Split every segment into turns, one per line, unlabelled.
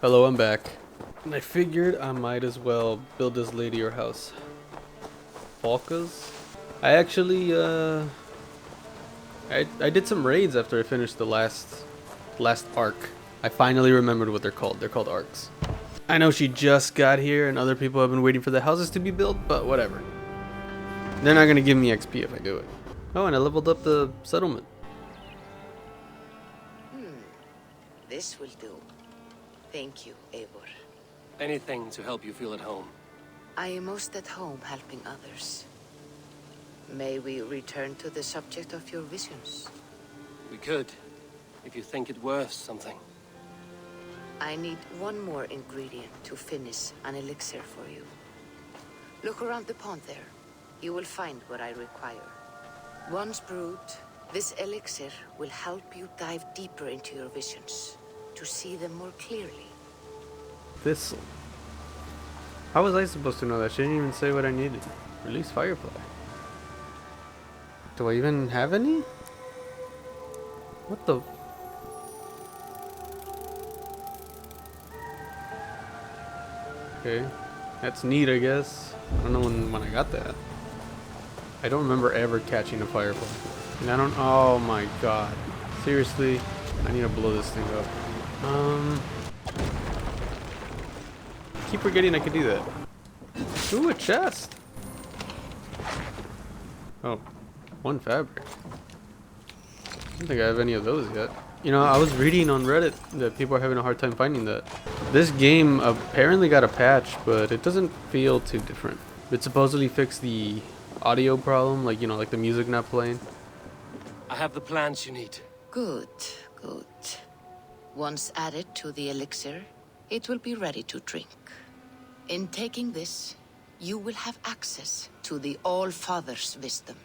Hello, I'm back. And I figured I might as well build this lady her house. Falkas? I actually, I did some raids after I finished the last arc. I finally remembered what they're called. They're called arcs. I know she just got here and other people have been waiting for the houses to be built, but whatever. They're not gonna give me XP if I do it. Oh, and I leveled up the settlement.
This will do. Thank you, Eivor.
Anything to help you feel at home.
I am most at home helping others. May we return to the subject of your visions?
We could, if you think it worth something.
I need one more ingredient to finish an elixir for you. Look around the pond there. You will find what I require. Once brewed, this elixir will help you dive deeper into your visions, to see them more clearly.
Thistle. How was I supposed to know that? She didn't even say what I needed. Release Firefly. Do I even have any? What the? Okay, that's neat, I guess. I don't know when I got that. I don't remember ever catching a firefly. And I don't. Oh my god! Seriously, I need to blow this thing up. Keep forgetting I could do that. Ooh, a chest. Oh, one fabric. I don't think I have any of those yet. You know, I was reading on Reddit that people are having a hard time finding that. This game apparently got a patch, but it doesn't feel too different. It supposedly fixed the audio problem, like, you know, like the music not playing.
I have the plants you need.
Good, good. Once added to the elixir, it will be ready to drink. In taking this, you will have access to the All-Father's wisdom.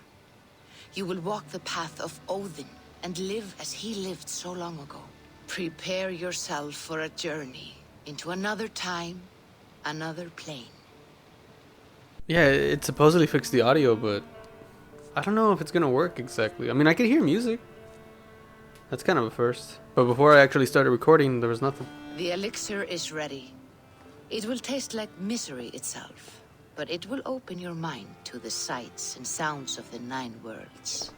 You will walk the path of Odin and live as he lived so long ago. Prepare yourself for a journey into another time, another plane.
Yeah, it supposedly fixed the audio, but I don't know if it's gonna work exactly. I mean, I could hear music. That's kind of a first. But before I actually started recording, there was nothing.
The elixir is ready. It will taste like misery itself, but it will open your mind to the sights and sounds of the 9 worlds.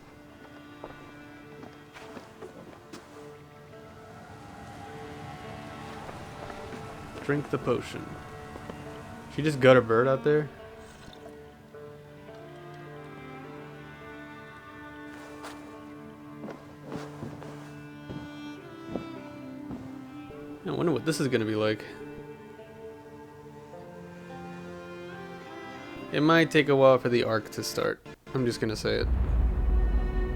Drink the potion. She just got a bird out there? I wonder what this is gonna be like. It might take a while for the arc to start. I'm just gonna say it.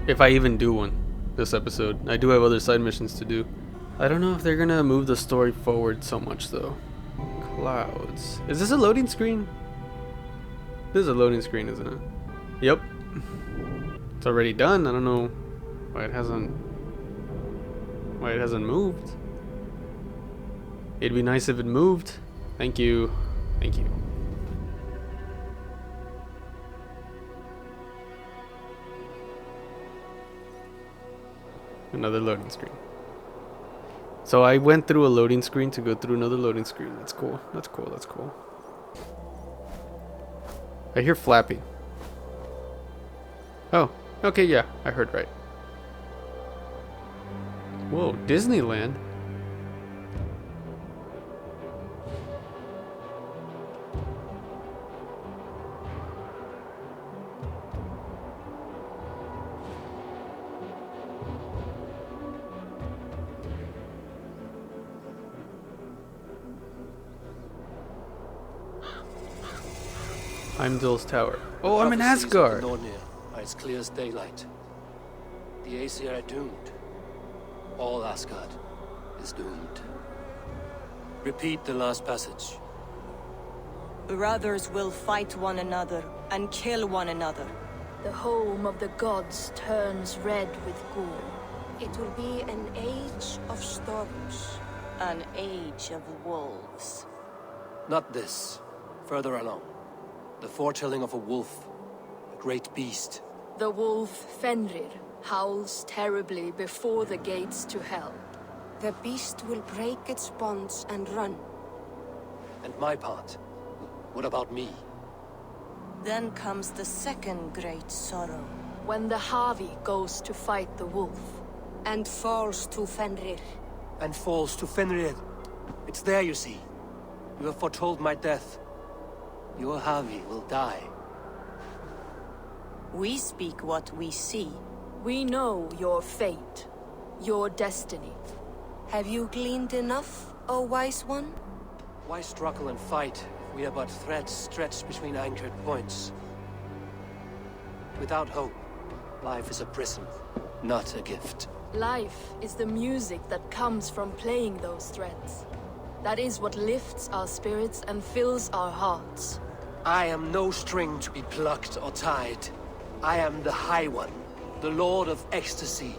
If I even do one this episode. I do have other side missions to do. I don't know if they're gonna move the story forward so much though. Clouds. Is this a loading screen? This is a loading screen, isn't it? Yep. It's already done. I don't know why it hasn't moved. It'd be nice if it moved. Thank you. Thank you. Another loading screen. So I went through a loading screen to go through another loading screen. That's cool. That's cool. That's cool. I hear flapping. Oh, okay, yeah, I heard right. Whoa, Disneyland. Heimdall's Tower. Oh, I'm in
Prophecies of
Asgard.
the Nornir are as clear as daylight. The Aesir are doomed. All Asgard is doomed. Repeat the last passage.
Brothers will fight one another and kill one another.
The home of the gods turns red with gore.
It will be an age of storms.
An age of wolves.
Not this. Further along. The foretelling of a wolf. A great beast.
The wolf Fenrir howls terribly before the gates to hell.
The beast will break its bonds and run.
And my part? What about me?
Then comes the second great sorrow.
When the Harvey goes to fight the wolf.
And falls to Fenrir.
And falls to Fenrir. It's there, you see. You have foretold my death. Your Havi will die.
We speak what we see.
We know your fate, your destiny.
Have you gleaned enough, O wise one?
Why struggle and fight if we are but threads stretched between anchored points? Without hope, life is a prison, not a gift.
Life is the music that comes from playing those threads. That is what lifts our spirits and fills our hearts.
I am no string to be plucked or tied. I am the High One, the Lord of Ecstasy,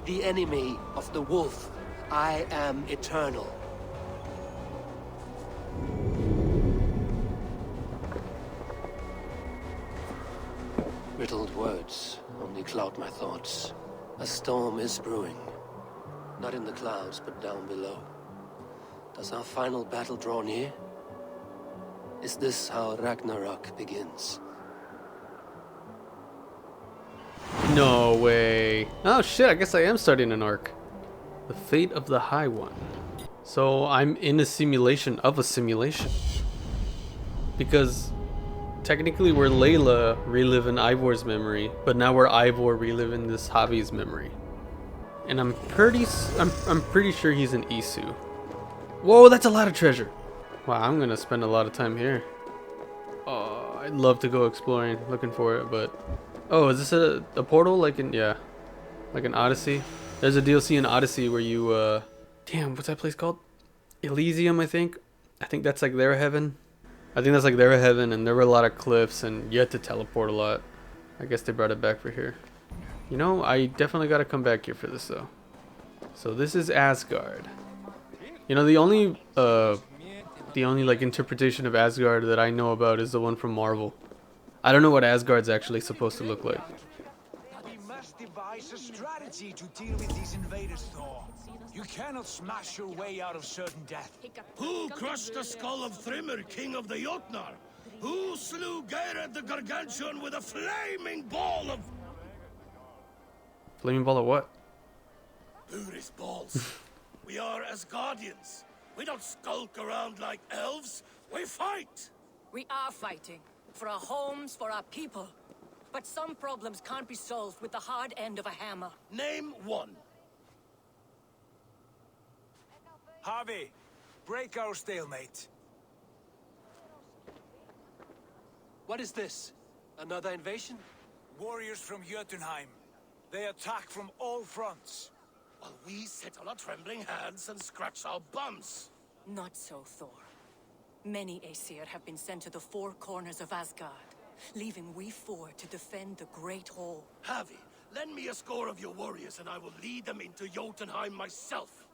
the enemy of the wolf. I am eternal. Riddled words only cloud my thoughts. A storm is brewing. Not in the clouds, but down below. Does our final battle draw near? Is this how Ragnarok begins?
No way. Oh shit, I guess I am starting an arc. The fate of the High One. So I'm in a simulation of a simulation. Because technically we're Layla reliving Eivor's memory, but now we're Eivor reliving this Javi's memory. And I'm pretty sure he's an Isu. Whoa, that's a lot of treasure. Wow, I'm gonna spend a lot of time here. Oh, I'd love to go exploring, looking for it, but oh, is this a portal like in like an Odyssey? There's a DLC in Odyssey where you damn, what's that place called? Elysium, I think. I think that's like their heaven. I think that's like their heaven, and there were a lot of cliffs, and you had to teleport a lot. I guess they brought it back for here. You know, I definitely got to come back here for this though. So this is Asgard. You know, the only like interpretation of Asgard that I know about is the one from Marvel. I don't know what Asgard's actually supposed to look like.
We must devise a strategy to deal with these invaders, Thor. You cannot smash your way out of certain death.
Who crushed the skull of Thrymr, king of the Jotnar? Who slew Geirrid the Gargantuan with a flaming ball of...
Flaming ball of what?
Booris balls. We are Asgardians. We don't skulk around like elves. We fight!
We are fighting. For our homes, for our people. But some problems can't be solved with the hard end of a hammer.
Name one.
Harvey, break our stalemate.
What is this? Another invasion?
Warriors from Jotunheim. They attack from all fronts.
While we sit on our trembling hands and scratch our bums.
Not so, Thor. Many Aesir have been sent to the four corners of Asgard, leaving we four to defend the Great Hall.
Havi, lend me a score of your warriors and I will lead them into Jotunheim myself.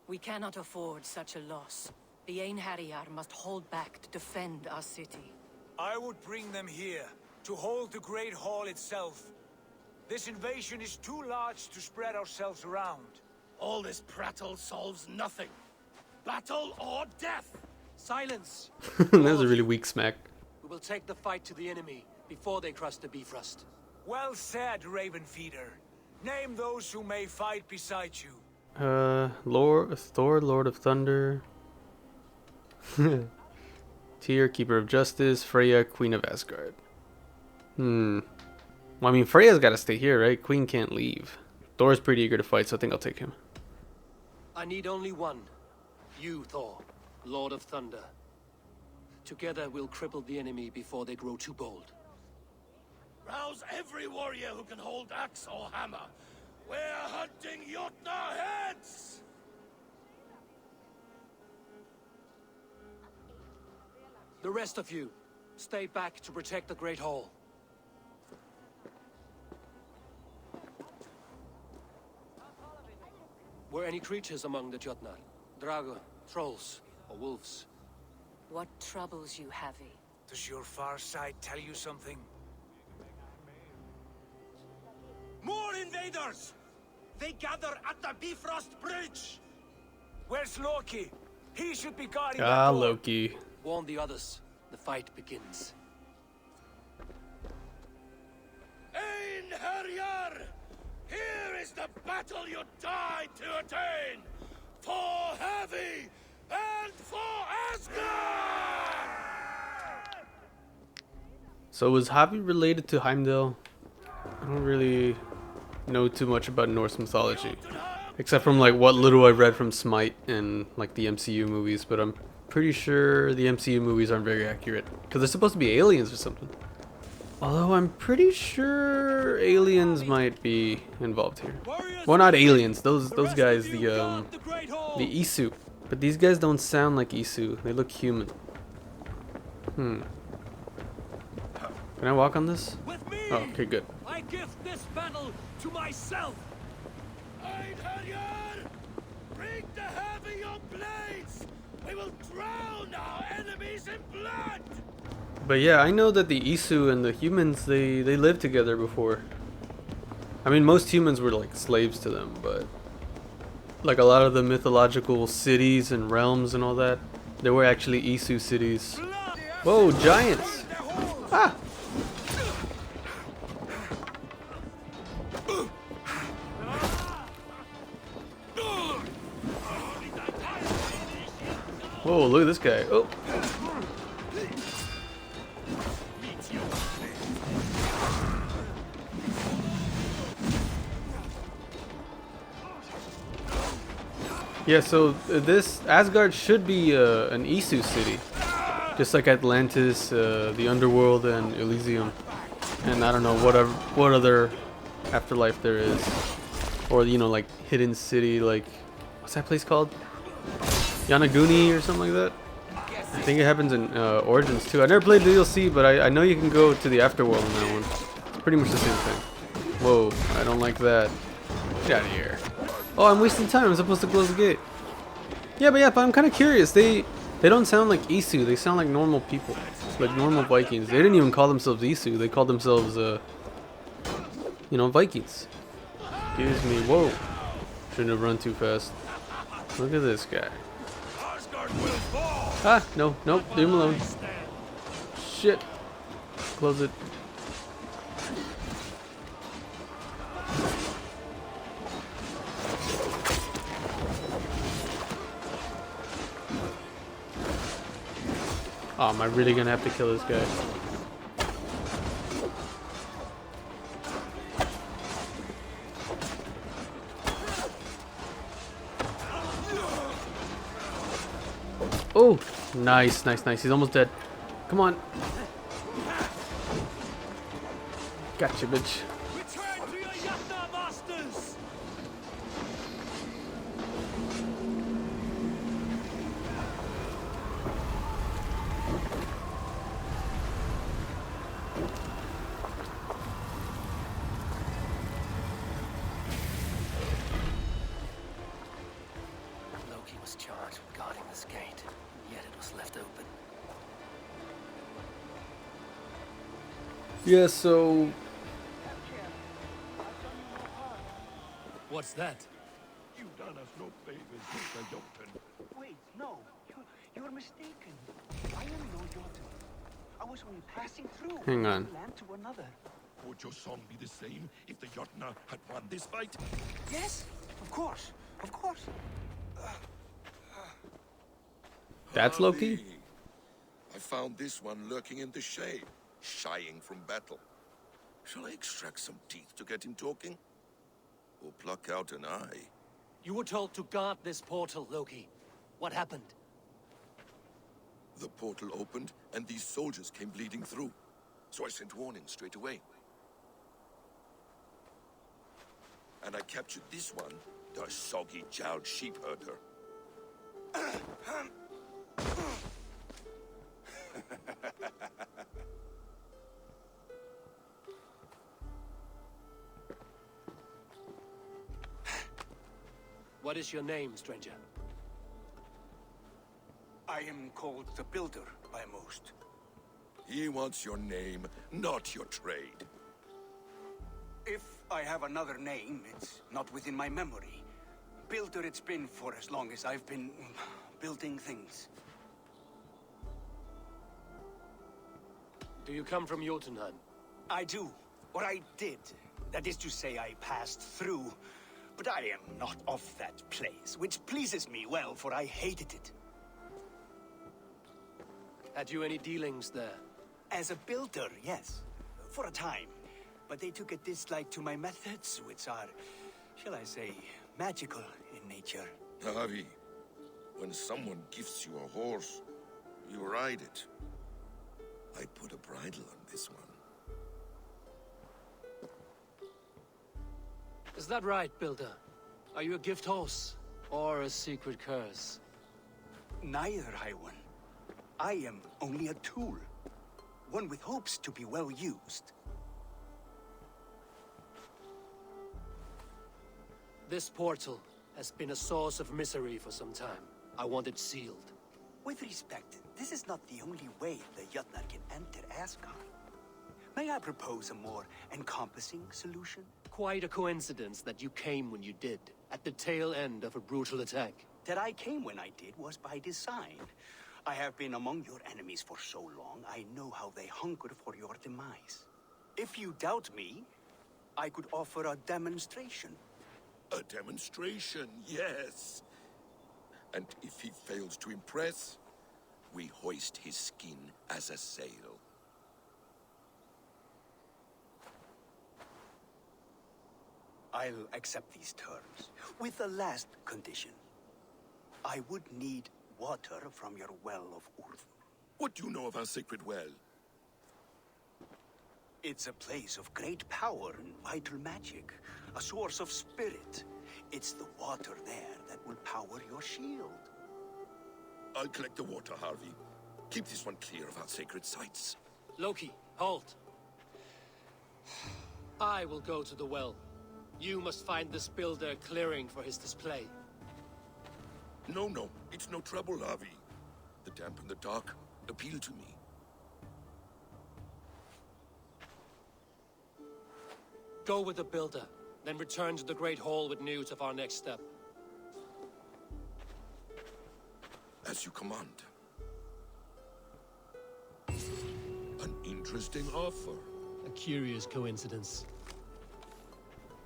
We cannot afford such a loss. The Einherjar must hold back to defend our city.
I would bring them here, to hold the Great Hall itself. This invasion is too large to spread ourselves around.
All this prattle solves nothing. Battle or death!
Silence!
That was a really weak smack.
We will take the fight to the enemy before they cross the Bifrost.
Well said, Ravenfeeder. Name those who may fight beside you.
Thor, Lord of Thunder. Tyr, Keeper of Justice. Freya, Queen of Asgard. Well, I mean, Freya's got to stay here, right? Queen can't leave. Thor's pretty eager to fight, so I think I'll take him.
I need only one. You, Thor, Lord of Thunder. Together we'll cripple the enemy before they grow too bold.
Rouse every warrior who can hold axe or hammer. We're hunting Jotnar heads!
The rest of you, stay back to protect the Great Hall. Were any creatures among the Jotnar? Drago, trolls, or wolves?
What troubles you, Havi?
Does your far side tell you something?
More invaders! They gather at the Bifrost Bridge!
Where's Loki? He should be guarding
Ah,
that door.
Loki.
Warn the others. The fight begins.
Einherjar! Here is the battle you died to attain! For Heavy and for Asgard!
So was Havi related to Heimdall? I don't really know too much about Norse mythology, except from like what little I read from Smite and like the MCU movies, but I'm pretty sure the MCU movies aren't very accurate because they're supposed to be aliens or something. Although I'm pretty sure aliens might be involved here. Well, not aliens. Those guys, the Isu. But these guys don't sound like Isu. They look human. Can I walk on this? Oh, okay, good.
I give this battle to myself! Einherjar! Bring the Heavy your blades! We will drown our enemies in blood!
But yeah, I know that the Isu and the humans, they lived together before. I mean, most humans were like slaves to them, but like a lot of the mythological cities and realms and all that, they were actually Isu cities. Whoa, giants! Ah! Whoa, look at this guy. Oh! Yeah, so this Asgard should be an Isu city, just like Atlantis, the Underworld, and Elysium, and I don't know what other afterlife there is, or you know, like hidden city, like what's that place called? Yanaguni or something like that. I think it happens in Origins too. I never played the DLC, but I know you can go to the Afterworld in that one. It's pretty much the same thing. Whoa, I don't like that. Get out of here. Oh, I'm wasting time. I'm supposed to close the gate. Yeah, but I'm kind of curious. They don't sound like Isu. They sound like normal people, like normal Vikings. They didn't even call themselves Isu. They called themselves, you know, Vikings. Excuse me. Whoa. Shouldn't have run too fast. Look at this guy. Ah, no, nope. Leave him alone. Shit. Close it. Oh, am I really gonna have to kill this guy? Oh, nice, nice, nice. He's almost dead. Come on. Gotcha, bitch.
Return to your Jotnar masters!
Loki was charged with guarding this gate, yet it was left open.
Yeah, so
What's that?
You done us no favors, Mr. Jotun.
Wait, no. You're mistaken. I am no Jotun. I was only passing through
hang on.
one land to another.
Would your song be the same if the Jotnar had won this fight?
Yes, of course. Of course.
That's Loki?
I found this one lurking in the shade, shying from battle. Shall I extract some teeth to get him talking? Or pluck out an eye?
You were told to guard this portal, Loki. What happened?
The portal opened, and these soldiers came bleeding through. So I sent warning straight away. And I captured this one, the soggy-jowled sheep herder.
What is your name, stranger?
I am called the Builder by most.
He wants your name, not your trade.
If I have another name, it's not within my memory. builder it's been for as long as I've been building things.
Do you come from Jotunheim?
I do. Or I did. That is to say, I passed through. But I am not of that place, which pleases me well, for I hated it.
Had you any dealings there?
As a builder, yes. For a time. But they took a dislike to my methods, which are, shall I say, magical in nature.
Harvey, when someone gifts you a horse, you ride it. I put a bridle on this one.
Is that right, Builder? Are you a gift horse? Or a secret curse?
Neither, High One. I am only a tool. One with hopes to be well used.
This portal has been a source of misery for some time. I want it sealed.
With respect, this is not the only way the Jötnar can enter Asgard. May I propose a more encompassing solution?
Quite a coincidence that you came when you did, at the tail end of a brutal attack.
That I came when I did was by design. I have been among your enemies for so long, I know how they hunger for your demise. If you doubt me, I could offer a demonstration.
A demonstration, yes. And if he fails to impress, we hoist his skin as a sail.
I'll accept these terms, with the last condition. I would need water from your well of Urth.
What do you know of our sacred well?
It's a place of great power and vital magic, a source of spirit. It's the water there that will power your shield.
I'll collect the water, Harvey. Keep this one clear of our sacred sites.
Loki, halt. I will go to the well. You must find this builder clearing for his display.
No, it's no trouble, Harvey. The damp and the dark appeal to me.
Go with the builder, then return to the Great Hall with news of our next step.
As you command. An interesting offer.
A curious coincidence.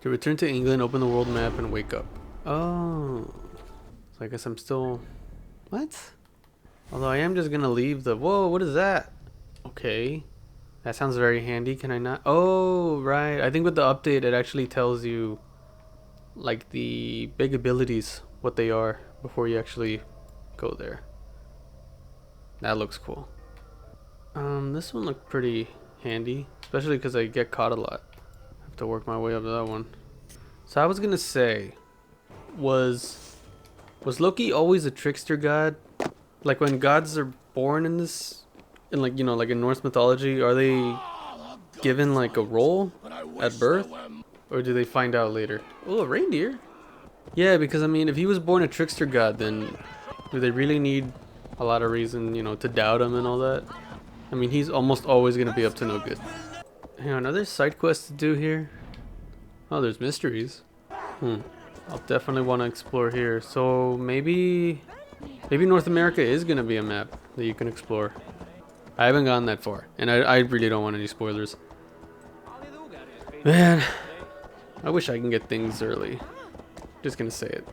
To return to England, open the world map, and wake up. Oh. So I guess I'm still... What? Although I am just gonna leave the... Whoa, what is that? Okay. That sounds very handy. Can I not? Oh, right. I think with the update, it actually tells you like the big abilities, what they are, before you actually go there. That looks cool. This one looked pretty handy, especially because I get caught a lot. I have to work my way up to that one. So I was gonna say, was Loki always a trickster god? Like when gods are born in this, in like, you know, like in Norse mythology, are they given like a role at birth, or do they find out later? Oh, a reindeer. Yeah, because I mean, if he was born a trickster god, then do they really need a lot of reason, you know, to doubt him and all that? I mean, he's almost always gonna be up to no good. Hang on, are there side quests to do here? Oh, there's mysteries. I'll definitely want to explore here. So maybe North America is gonna be a map that you can explore. I haven't gone that far, and I really don't want any spoilers. Man, I wish I can get things early. Just gonna say it.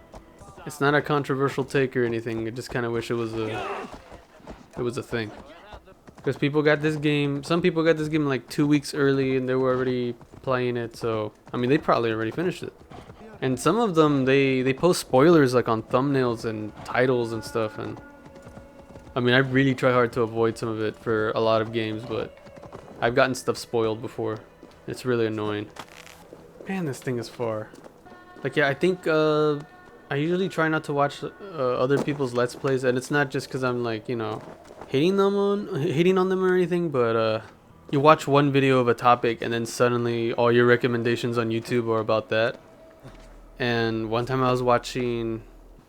It's not a controversial take or anything. I just kind of wish it was a thing. Because people got this game, some people got this game like 2 weeks early and they were already playing it, so I mean they probably already finished it. And some of them they post spoilers like on thumbnails and titles and stuff, and I mean I really try hard to avoid some of it for a lot of games, but I've gotten stuff spoiled before. It's really annoying. Man, this thing is far. Like, yeah, I think I usually try not to watch other people's Let's Plays, and it's not just because I'm like, you know, hating on them or anything, but you watch one video of a topic and then suddenly all your recommendations on YouTube are about that. And one time I was watching,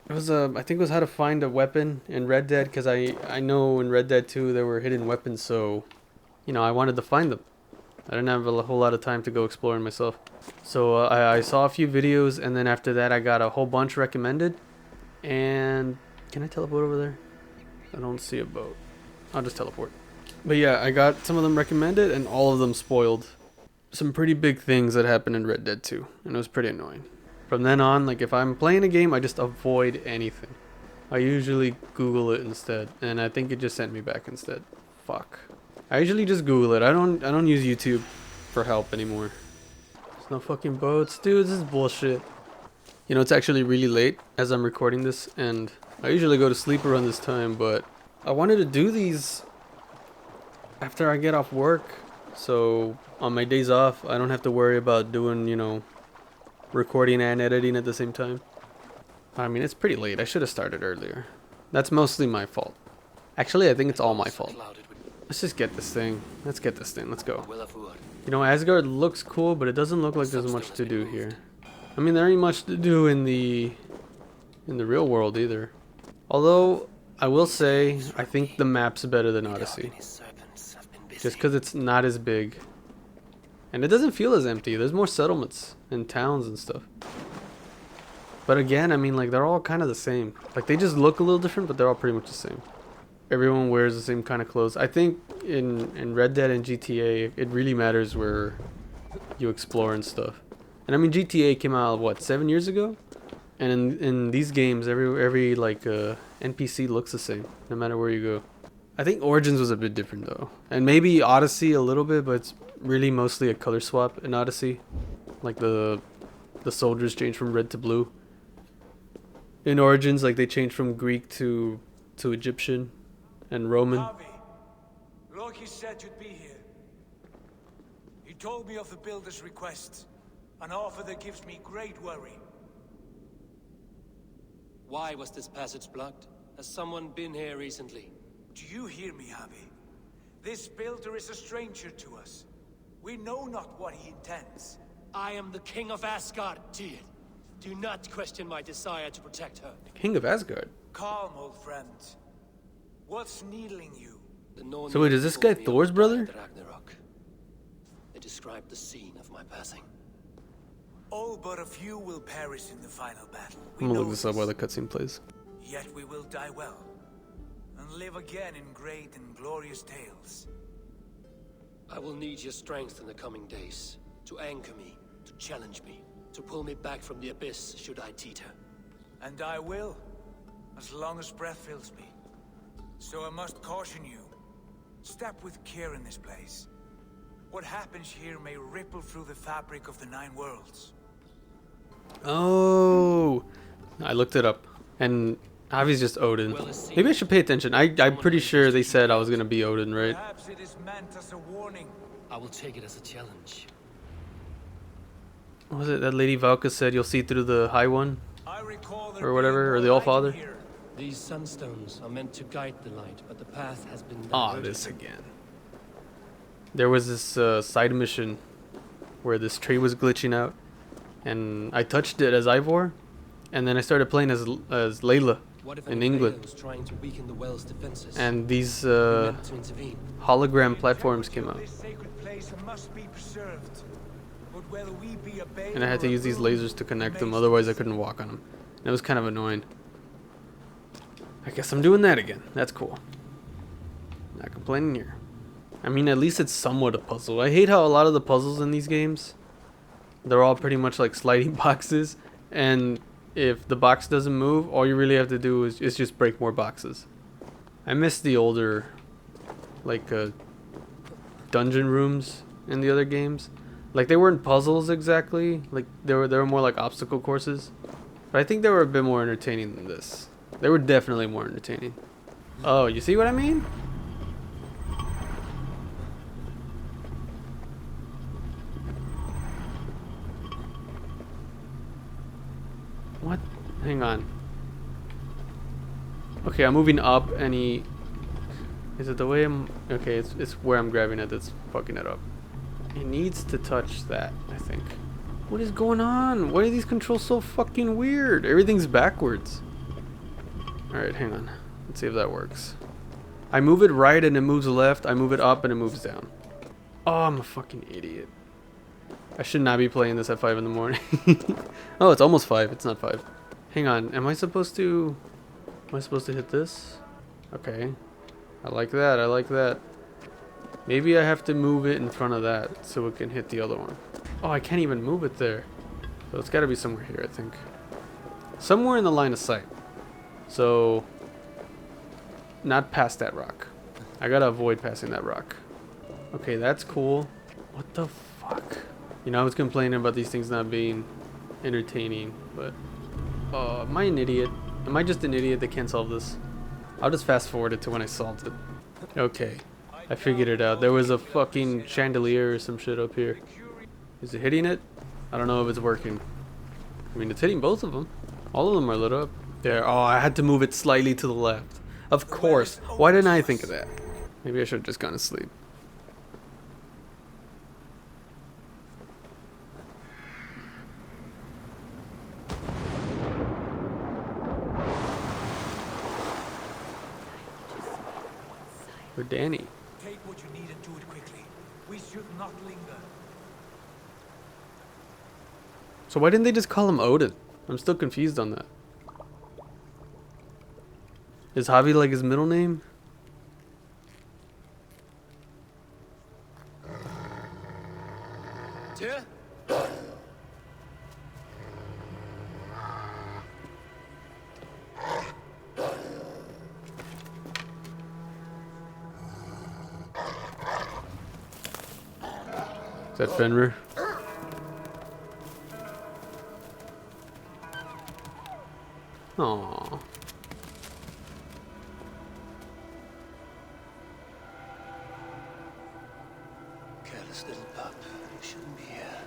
it was I think it was how to find a weapon in Red Dead, because I know in Red Dead 2 there were hidden weapons, so you know I wanted to find them. I didn't have a whole lot of time to go exploring myself. So I saw a few videos, and then after that I got a whole bunch recommended. And can I teleport over there? I don't see a boat. I'll just teleport. But yeah, I got some of them recommended, and all of them spoiled some pretty big things that happened in Red Dead 2, and it was pretty annoying. From then on, like if I'm playing a game, I just avoid anything. I usually Google it instead, and I think it just sent me back instead. Fuck. I usually just Google it. I don't use YouTube for help anymore. There's no fucking boats, dude. This is bullshit. You know, it's actually really late as I'm recording this, and I usually go to sleep around this time, but I wanted to do these after I get off work, so on my days off I don't have to worry about doing, you know, recording and editing at the same time. I mean, it's pretty late. I should have started earlier. That's mostly my fault. Actually, I think it's all my fault. Let's just get this thing. Let's get this thing. Let's go. You know, Asgard looks cool, but it doesn't look like there's much to do here. I mean, there ain't much to do in the real world either. Although, I will say, I think the map's better than Odyssey. Just because it's not as big. And it doesn't feel as empty. There's more settlements and towns and stuff. But again, I mean, like, they're all kind of the same. Like, they just look a little different, but they're all pretty much the same. Everyone wears the same kind of clothes. I think in Red Dead and GTA, it really matters where you explore and stuff. And I mean, GTA came out, what, 7 years ago? And in these games, every like NPC looks the same, no matter where you go. I think Origins was a bit different though, and maybe Odyssey a little bit, but it's really mostly a color swap in Odyssey. Like the soldiers change from red to blue. In Origins, like they change from Greek to Egyptian and Roman.
Harvey, Loki said you'd be here. He told me of the builder's request, an offer that gives me great worry.
Why was this passage blocked? Has someone been here recently?
Do you hear me, Harvey? This builder is a stranger to us. We know not what he intends.
I am the king of Asgard, Tyr. Do not question my desire to protect her.
King of Asgard?
Calm, old friend. What's needling you?
So wait, is this guy Thor's brother?
Ragnarok. They described the scene of my passing.
All but a few will perish in the final battle.
I'm gonna look this up while the cutscene plays.
Yet we will die well, and live again in great and glorious tales.
I will need your strength in the coming days, to anchor me, to challenge me, to pull me back from the abyss should I teeter.
And I will, as long as breath fills me. So I must caution you, step with care in this place. What happens here may ripple through the fabric of the 9 worlds.
Oh, I looked it up, and Avi's just Odin. Maybe I should pay attention. I'm pretty sure they said I was gonna be Odin, right?
Perhaps it is meant as a warning.
I will take it as a challenge.
What was it that Lady Valka said? You'll see through the High One, or whatever, or the All-Father.
These sunstones are meant to guide the light, but the path has been
Ah, this again. There was this side mission where this tree was glitching out, and I touched it as Eivor, and then I started playing as Layla in England.
Was trying to weaken the well's defenses?
And these
To intervene.
hologram platforms came out,
This sacred place must be preserved. But whether we be a
and I had to use these lasers to connect them, otherwise I couldn't walk on them. And it was kind of annoying. I guess I'm doing that again. That's cool. Not complaining here. I mean, at least it's somewhat a puzzle. I hate how a lot of the puzzles in these games, they're all pretty much like sliding boxes, and if the box doesn't move, all you really have to do is just break more boxes. I miss the older, like, dungeon rooms in the other games. Like, they weren't puzzles exactly. Like, they were more like obstacle courses. But I think they were a bit more entertaining than this. They were definitely more entertaining. Oh, you see what I mean? What? Hang on. Okay, I'm moving up, and he... Is it the way I'm... Okay, it's where I'm grabbing it that's fucking it up. He needs to touch that, I think. What is going on? Why are these controls so fucking weird? Everything's backwards. Alright, hang on. Let's see if that works. I move it right and it moves left. I move it up and it moves down. Oh, I'm a fucking idiot. I should not be playing this at 5 in the morning. Oh, it's almost 5. It's not 5. Hang on. Am I supposed to hit this? Okay. I like that. I like that. Maybe I have to move it in front of that so it can hit the other one. Oh, I can't even move it there. So it's got to be somewhere here, I think. Somewhere in the line of sight. So, not past that rock. I gotta avoid passing that rock. Okay, that's cool. What the fuck? You know, I was complaining about these things not being entertaining, but... am I an idiot? Am I just an idiot that can't solve this? I'll just fast forward it to when I solved it. Okay, I figured it out. There was a fucking chandelier or some shit up here. Is it hitting it? I don't know if it's working. I mean, it's hitting both of them. All of them are lit up. There. Oh, I had to move it slightly to the left. Of course. Why didn't I think of that? Maybe I should have just gone to sleep. For Danny.
Take what you need and do it quickly. We should not linger.
So why didn't they just call him Odin? I'm still confused on that. Is Javi like his middle name?
Tyr?
Is that Fenrir? Aww.
Careless little pup. You shouldn't be here.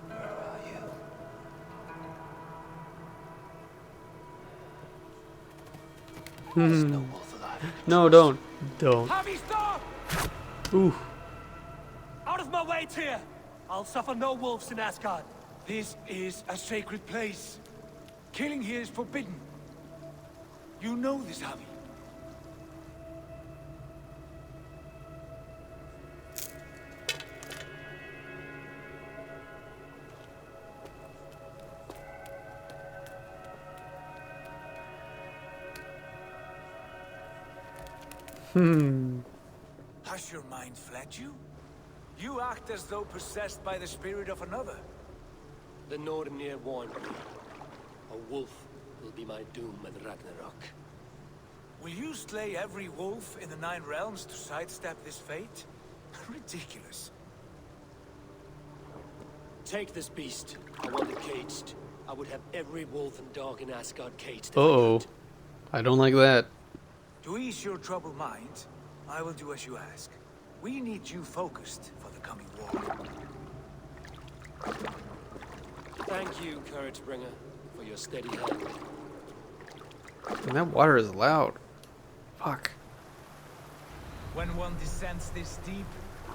Where are you? There's no wolf alive.
No, don't. Don't.
Javi, stop!
Ooh.
Out of my way, Tyr! I'll suffer no wolves in Asgard. This is a sacred place. Killing here is forbidden. You know this, Javi. Has your mind fled you? You act as though possessed by the spirit of another.
The Nornir warned me. A wolf will be my doom at Ragnarok.
Will you slay every wolf in the 9 realms to sidestep this fate? Ridiculous.
Take this beast. I want it caged. I would have every wolf and dog in Asgard caged.
Uh-oh. I don't like that.
To ease your troubled mind, I will do as you ask. We need you focused for the coming war.
Thank you, Courage Bringer, for your steady hand.
Man, that water is loud. Fuck.
When one descends this deep,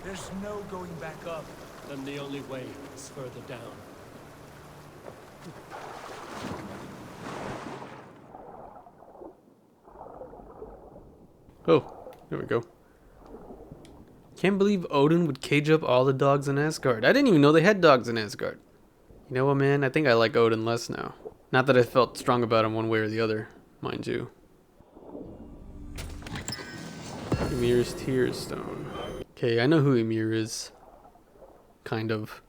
there's no going back up.
Then the only way is further down.
Oh, there we go. Can't believe Odin would cage up all the dogs in Asgard. I didn't even know they had dogs in Asgard. You know what, man? I think I like Odin less now. Not that I felt strong about him one way or the other, mind you. Ymir's Tears Stone. Okay, I know who Ymir is. Kind of.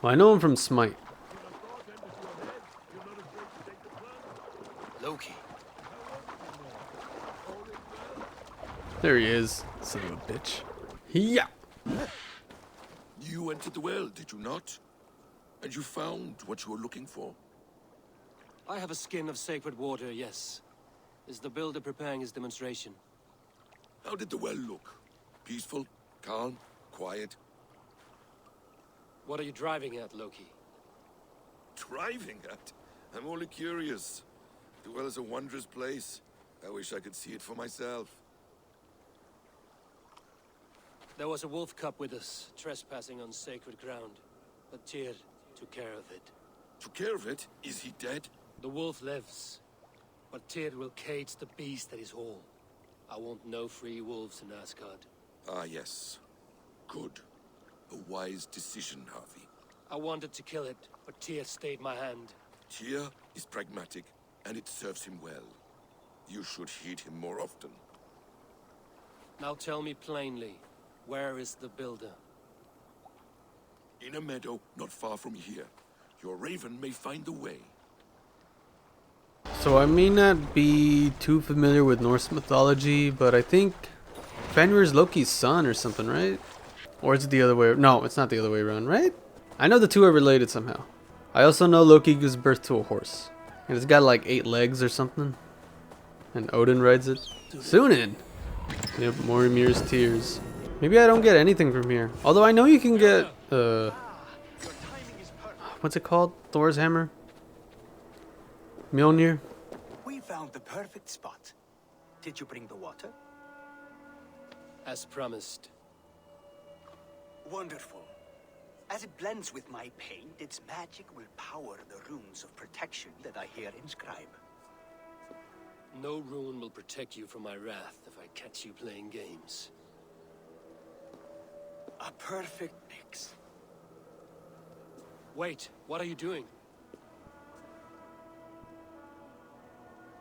Well, I know him from Smite.
Loki.
There he is, son of a bitch. Yeah.
You entered the well, did you not? And you found what you were looking for?
I have a skin of sacred water, yes. Is the builder preparing his demonstration?
How did the well look? Peaceful? Calm? Quiet?
What are you driving at, Loki?
Driving at? I'm only curious. The well is a wondrous place. I wish I could see it for myself.
There was a wolf cub with us, trespassing on sacred ground. But Tyr took care of it.
Took care of it? Is he dead?
The wolf lives. But Tyr will cage the beast that is whole. I want no free wolves in Asgard.
Ah, yes. Good. A wise decision, Harvey.
I wanted to kill it, but Tyr stayed my hand.
Tyr is pragmatic, and it serves him well. You should heed him more often.
Now tell me plainly, where is the builder?
In a meadow not far from here. Your raven may find the way.
So I may not be too familiar with Norse mythology, but I think Fenrir's Loki's son or something, right? Or is it the other way? No, it's not the other way around, right? I know the two are related somehow. I also know Loki gives birth to a horse. And it's got like 8 legs or something. And Odin rides it. Sunin! Yep, more Ymir's tears. Maybe I don't get anything from here. Although I know you can get, what's it called? Thor's hammer? Mjolnir?
We found the perfect spot. Did you bring the water?
As promised.
Wonderful. As it blends with my paint, its magic will power the runes of protection that I here inscribe.
No rune will protect you from my wrath if I catch you playing games.
A perfect mix.
Wait, what are you doing?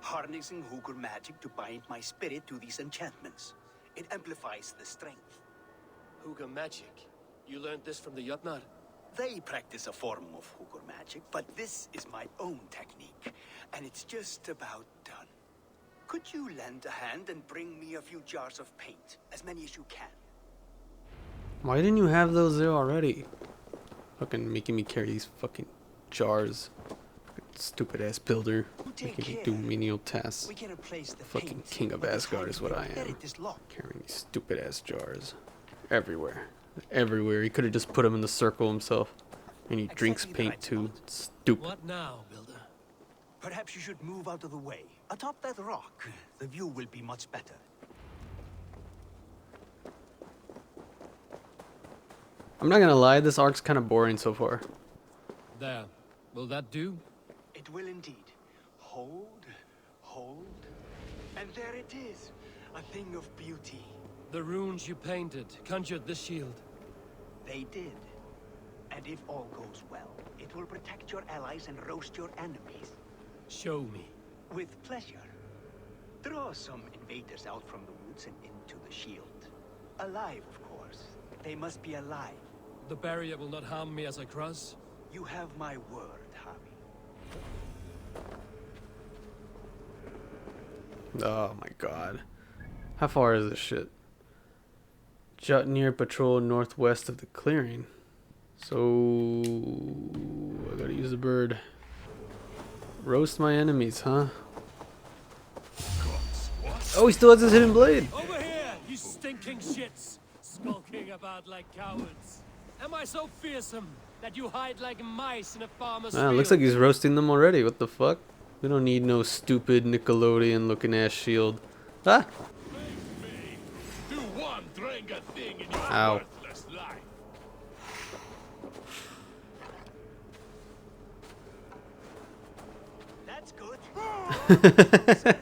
Harnessing Hugr magic to bind my spirit to these enchantments. It amplifies the strength.
Hugr magic? You learned this from the Jötnar?
They practice a form of Hugr magic, but this is my own technique, and it's just about done. Could you lend a hand and bring me a few jars of paint? As many as you can.
Why didn't you have those there already? Fucking making me carry these fucking jars. Stupid ass builder. Making me do menial tasks. Fucking king of Asgard is what I am. Carrying these stupid ass jars. Everywhere. Everywhere. He could have just put them in the circle himself. And he drinks paint too. It's stupid.
What now, builder?
Perhaps you should move out of the way. Atop that rock, the view will be much better.
I'm not gonna lie, this arc's kind of boring so far.
There. Will that do?
It will indeed. Hold, hold, and there it is. A thing of beauty.
The runes you painted conjured the shield.
They did. And if all goes well, it will protect your allies and roast your enemies.
Show me.
With pleasure. Draw some invaders out from the woods and into the shield. Alive, of course. They must be alive.
The barrier will not harm me as I cross?
You have my word, Harvey.
Oh my god. How far is this shit? Jötnar patrol northwest of the clearing. So I gotta use the bird. Roast my enemies, huh? Oh, he still has his hidden blade.
Over here, you stinking shits! Skulking about like cowards. Am I so fearsome that you hide like mice in a farmer's field?
Looks like he's roasting them already. What the fuck? We don't need no stupid Nickelodeon looking ass shield. Ah! Ow.
That's good.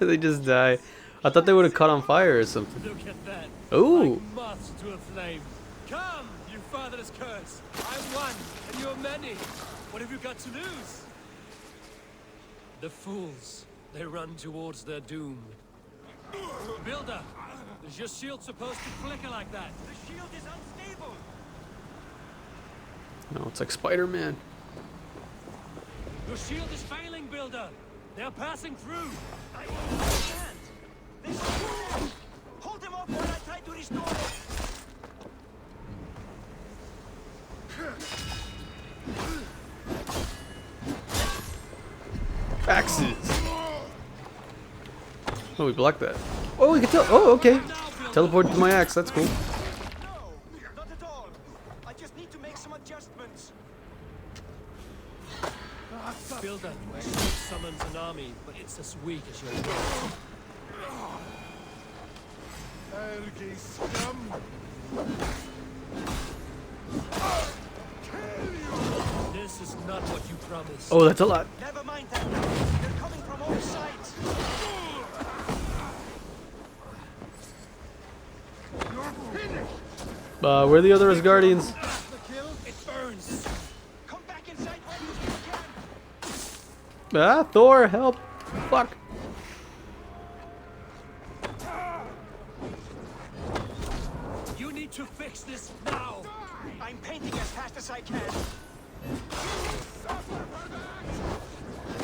They just die. I thought they would have caught on fire or something.
Look at that.
Ooh.
Like moths to a flame. Come, you fatherless curse. I'm one, and you're many. What have you got to lose? The fools. They run towards their doom. Builder, is your shield supposed to flicker like that? The shield is unstable.
No, it's like Spider-Man.
Your shield is failing, Builder. They're passing through.
I understand. Hold them up while I try to restore it.
Axes. Oh, we blocked that. Oh, we can tell. Oh, okay. Teleport to my axe. That's cool.
No, not at all. I just need to make some adjustments.
Builder, summons an army, but it's as weak as your will. This is not what you promised.
Oh, that's a lot.
Never mind that. They're coming from all sides.
Where are the other Asgardians? Ah, Thor, help! Fuck!
You need to fix this now. I'm painting as fast as I can.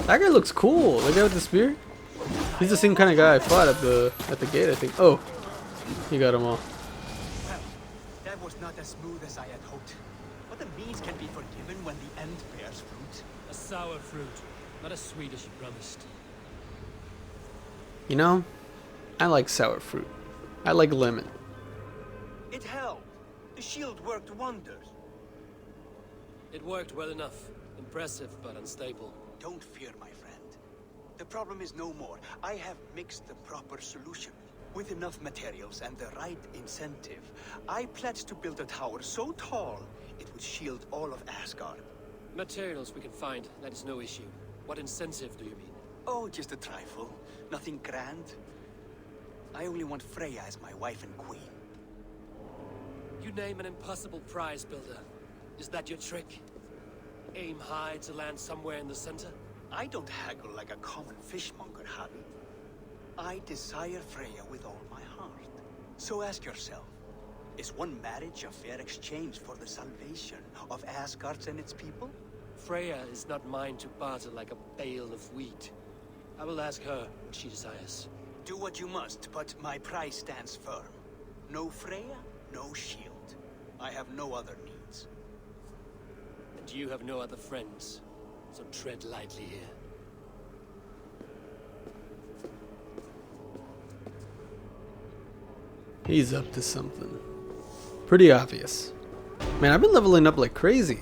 That guy looks cool. The guy with the spear. He's the same kind of guy I fought at the gate, I think. Oh, he got them all.
Well, that was not as smooth as I had hoped. But the means can be forgiven when the end bears fruit.
A sour fruit, not as sweet as you promised.
You know, I like sour fruit. I like lemon.
It helped. The shield worked wonders.
It worked well enough. Impressive, but unstable.
Don't fear, my friend. The problem is no more. I have mixed the proper solution. With enough materials and the right incentive, I pledge to build a tower so tall it would shield all of Asgard.
Materials we can find, that is no issue. What incentive do you mean?
Oh, just a trifle. Nothing grand. I only want Freya as my wife and queen.
You name an impossible prize builder. Is that your trick? Aim high to land somewhere in the center?
I don't haggle like a common fishmonger, Harry. I desire Freya with all my heart. So ask yourself, is one marriage a fair exchange for the salvation of Asgard and its people?
Freya is not mine to barter like a bale of wheat. I will ask her what she desires.
Do what you must, but my price stands firm. No Freya, no shield. I have no other needs.
And you have no other friends, so tread lightly here.
He's up to something. Pretty obvious. Man, I've been leveling up like crazy.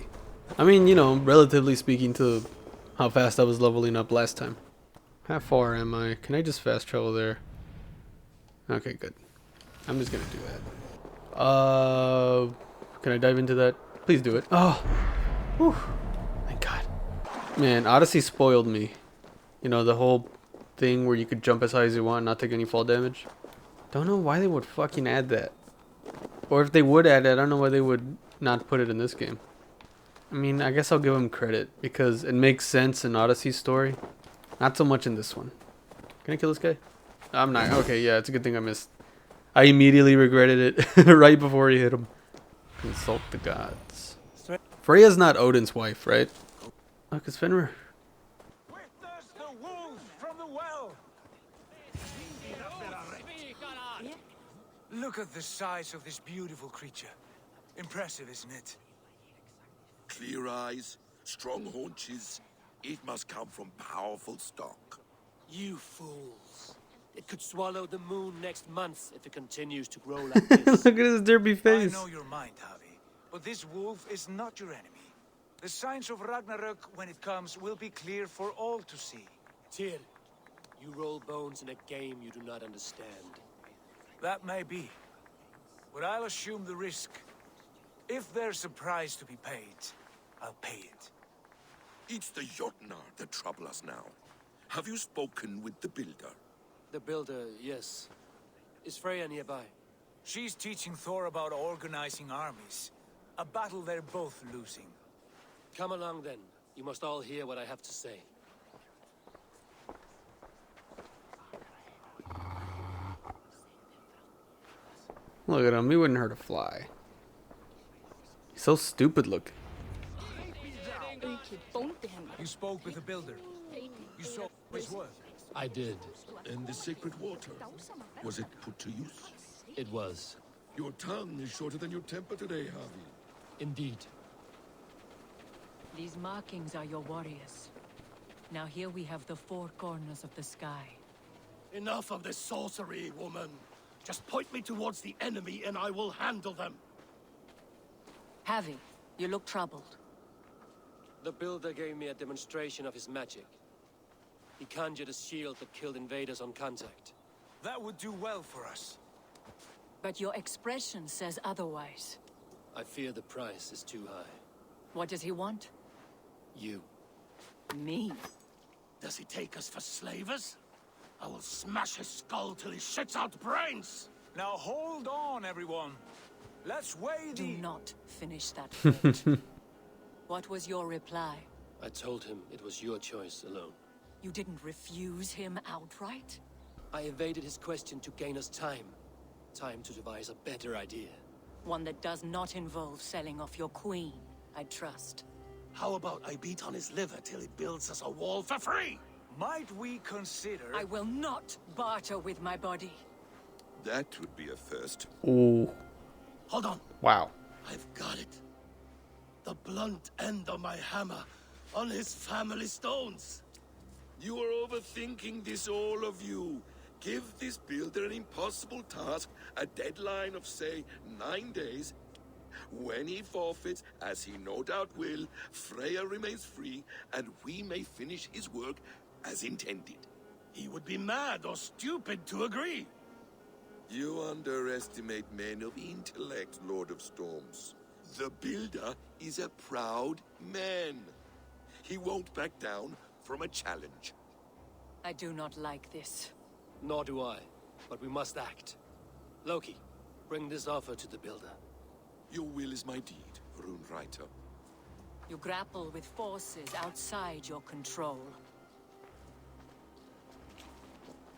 I mean, you know, relatively speaking to how fast I was leveling up last time. How far am I? Can I just fast travel there? Okay, good. I'm just gonna do that. Can I dive into that? Please do it. Oh, whew. Thank God. Man, Odyssey spoiled me. You know, the whole thing where you could jump as high as you want and not take any fall damage. Don't know why they would fucking add that. Or if they would add it, I don't know why they would not put it in this game. I mean, I guess I'll give them credit because it makes sense in Odyssey's story. Not so much in this one. Can I kill this guy? I'm not. Okay, yeah, it's a good thing I missed. I immediately regretted it right before he hit him. Consult the gods. Freya's not Odin's wife, right? Look, it's Fenrir.
Witness the wolf from the well! Look at the size of this beautiful creature. Impressive, isn't it?
Clear eyes, strong haunches. It must come from powerful stock.
You fools. It could swallow the moon next month if it continues to grow like this.
Look at his derpy face.
I know your mind, Javi, but this wolf is not your enemy. The signs of Ragnarok, when it comes, will be clear for all to see.
Tyr, you roll bones in a game you do not understand.
That may be, but I'll assume the risk. If there's a price to be paid, I'll pay it.
It's the Jotnar that trouble us now. Have you spoken with the builder?
The builder, yes. Is Freya nearby?
She's teaching Thor about organizing armies. A battle they're both losing.
Come along then. You must all hear what I have to say.
Look at him. He wouldn't hurt a fly. He's so stupid looking.
You spoke with the builder. You saw his work.
I did.
And the sacred water, was it put to use?
It was.
Your tongue is shorter than your temper today, Harvey.
Indeed.
These markings are your warriors. Now here we have the four corners of the sky.
Enough of this sorcery, woman. Just point me towards the enemy and I will handle them.
Javi, you look troubled.
The builder gave me a demonstration of his magic. He conjured a shield that killed invaders on contact.
That would do well for us.
But your expression says otherwise.
I fear the price is too high.
What does he want?
You.
Me?
Does he take us for slavers? I will smash his skull till he shits out brains!
Now hold on, everyone. Let's weigh
Do
the...
not finish that thought. What was your reply?
I told him it was your choice alone.
You didn't refuse him outright?
I evaded his question to gain us time. Time to devise a better idea.
One that does not involve selling off your queen, I trust.
How about I beat on his liver till he builds us a wall for free?
Might we consider...
I will not barter with my body.
That would be a first.
Ooh.
Hold on.
Wow.
I've got it. The blunt end of my hammer on his family stones.
You are overthinking this, all of you. Give this builder an impossible task, a deadline of, say, 9 days. When he forfeits, as he no doubt will, Freya remains free, and we may finish his work as intended.
He would be mad or stupid to agree.
You underestimate men of intellect, Lord of Storms. The builder is a proud man. He won't back down from a challenge.
I do not like this.
Nor do I, but we must act. Loki, bring this offer to the builder.
Your will is my deed, Rune Writer.
You grapple with forces outside your control.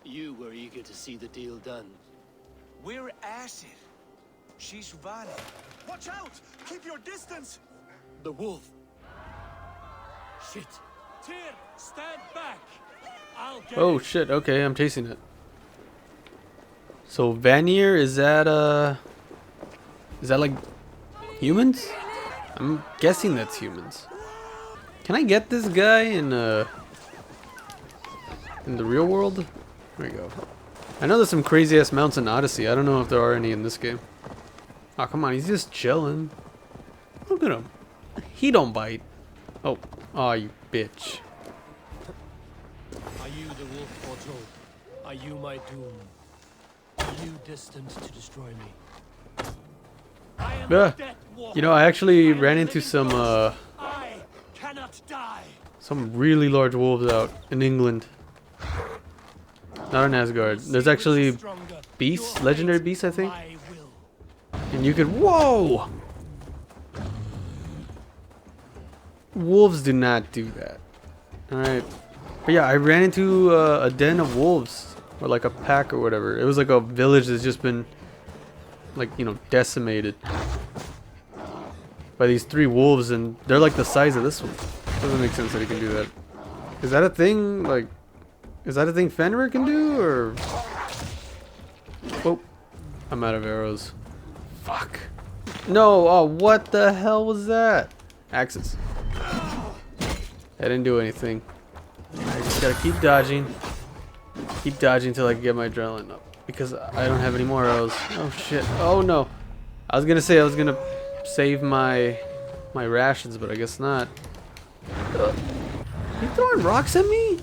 You were eager to see the deal done.
We're Acid. She's Vali.
Watch out! Keep your distance!
The wolf.
Shit. Tyr, stand back! I'll get
Oh
it.
shit, okay, I'm chasing it. So Vanir, is that like humans? I'm guessing that's humans. Can I get this guy in the real world? There we go. I know there's some crazy ass mounts in Odyssey. I don't know if there are any in this game. Oh come on, he's just chilling. Look at him. He don't bite. Oh, oh you bitch.
Are you the wolf foretold? Are you my doom? Are you destined to destroy me?
I am
Yeah.
a death walker.
You know, I actually
I am
ran
a
into
living
some
ghost. I cannot die.
some really large wolves out in England. Not in Asgard. There's actually beasts, legendary beasts, I think.
My will.
And you could, whoa! Wolves do not do that. Alright. But yeah, I ran into a den of wolves. Or like a pack or whatever. It was like a village that's just been, like, you know, decimated. By these 3 wolves, and they're like the size of this one. Doesn't make sense that he can do that. Is that a thing, like... Is that a thing Fenrir can do, or... Oh. I'm out of arrows. Fuck. No, oh, what the hell was that? Axes. I didn't do anything. I just gotta keep dodging. Keep dodging until I can get my adrenaline up. Because I don't have any more arrows. Oh shit. Oh no. I was gonna say I was gonna save my rations, but I guess not. You throwing rocks at me?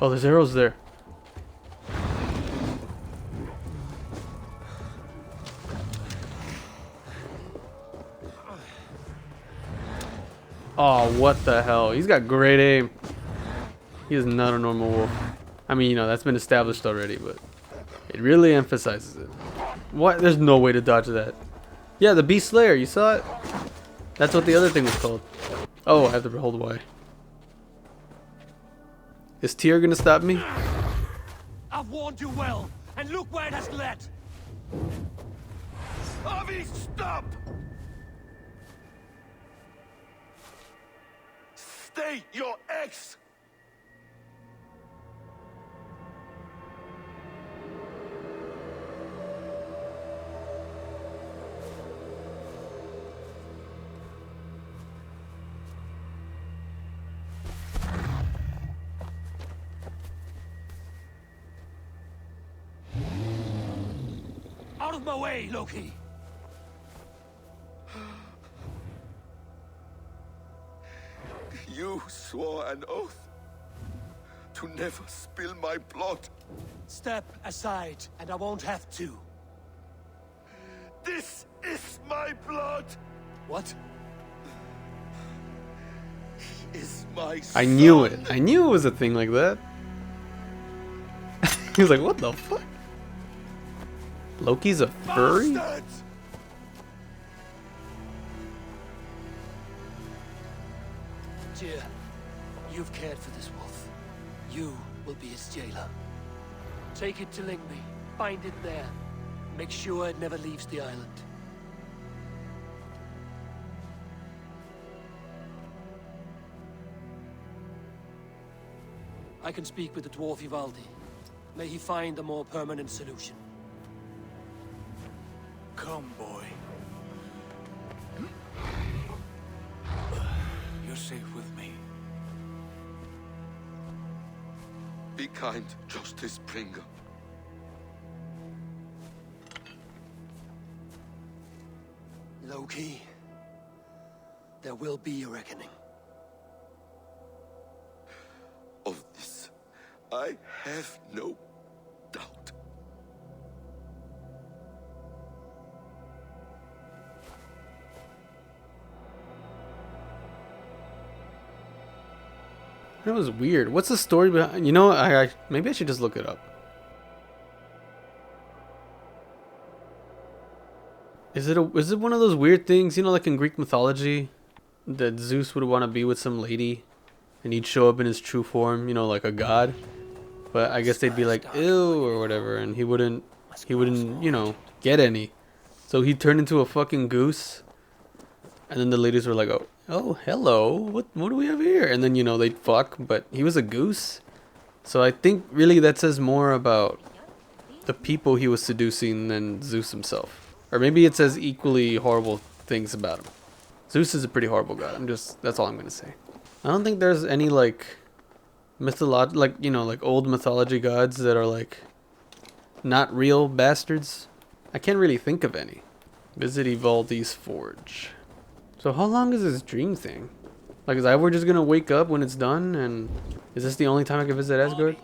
Oh, there's arrows there. Oh, what the hell? He's got great aim. He is not a normal wolf. I mean, you know, that's been established already, but it really emphasizes it. What? There's no way to dodge that. Yeah, the Beast Slayer, you saw it? That's what the other thing was called. Oh, I have to hold Y. Is Tyr gonna stop me?
I've warned you well, and look where it has led.
Avi, stop! Stay your ex!
Out of my way, Loki!
You swore an oath to never spill my blood.
Step aside, and I won't have to.
This is my blood.
What?
He is my son.
I knew it. I knew it was a thing like that. He was like, what the fuck? Loki's a furry?
Bastards! Tyr, you've cared for this wolf. You will be its jailer. Take it to Lyngby. Bind it there. Make sure it never leaves the island. I can speak with the dwarf Ivaldi. May he find a more permanent solution.
Come, boy. You're safe with me.
Be kind, Justice Bringer.
Loki, there will be a reckoning.
Of this, I have no doubt.
That was weird. What's the story behind? You know, I maybe I should just look it up. Is it one of those weird things, you know, like in Greek mythology, that Zeus would want to be with some lady, and he'd show up in his true form, you know, like a god. But I guess they'd be like, ew, or whatever, and he wouldn't, you know, get any. So he turned into a fucking goose, and then the ladies were like, oh, hello, what do we have here? And then, you know, they'd fuck, but he was a goose. So I think really that says more about the people he was seducing than Zeus himself. Or maybe it says equally horrible things about him. Zeus is a pretty horrible god. That's all I'm gonna say. I don't think there's any like old mythology gods that are like not real bastards. I can't really think of any. Visit Ivaldi's forge. So how long is this dream thing? Like, is Eivor just gonna wake up when it's done? And is this the only time I can visit Asgard?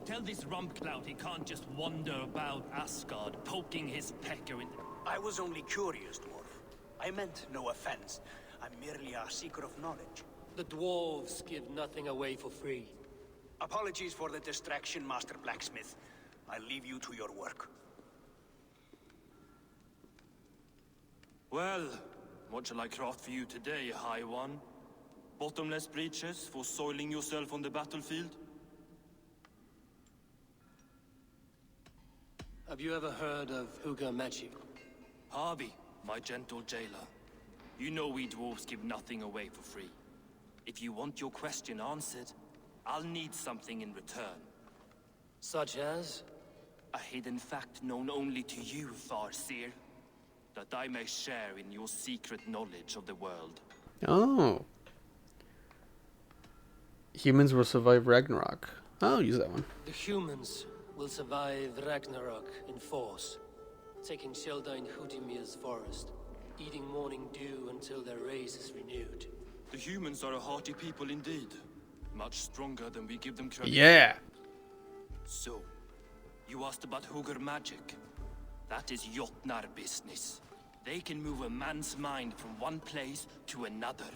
Tell this rumpclout he can't just wander about Asgard, poking his pecker in.
I was only curious, dwarf. I meant no offense. I'm merely a seeker of knowledge.
The dwarves give nothing away for free.
Apologies for the distraction, Master Blacksmith. I'll leave you to your work.
Well, what shall I craft for you today, High One? Bottomless breeches for soiling yourself on the battlefield?
Have you ever heard of Huga Matthew?
Harvey, my gentle jailer. You know we dwarves give nothing away for free. If you want your question answered, I'll need something in return.
Such as?
A hidden fact known only to you, Farseer. That I may share in your secret knowledge of the world.
Oh. Humans will survive Ragnarok. I'll use that one.
The humans will survive Ragnarok in force, taking shelter in Húdimir's forest, eating morning dew until their race is renewed.
The humans are a hearty people indeed. Much stronger than we give them credit.
Yeah.
So, you asked about Hugr magic. That is Jotnar business. They can move a man's mind from one place to another.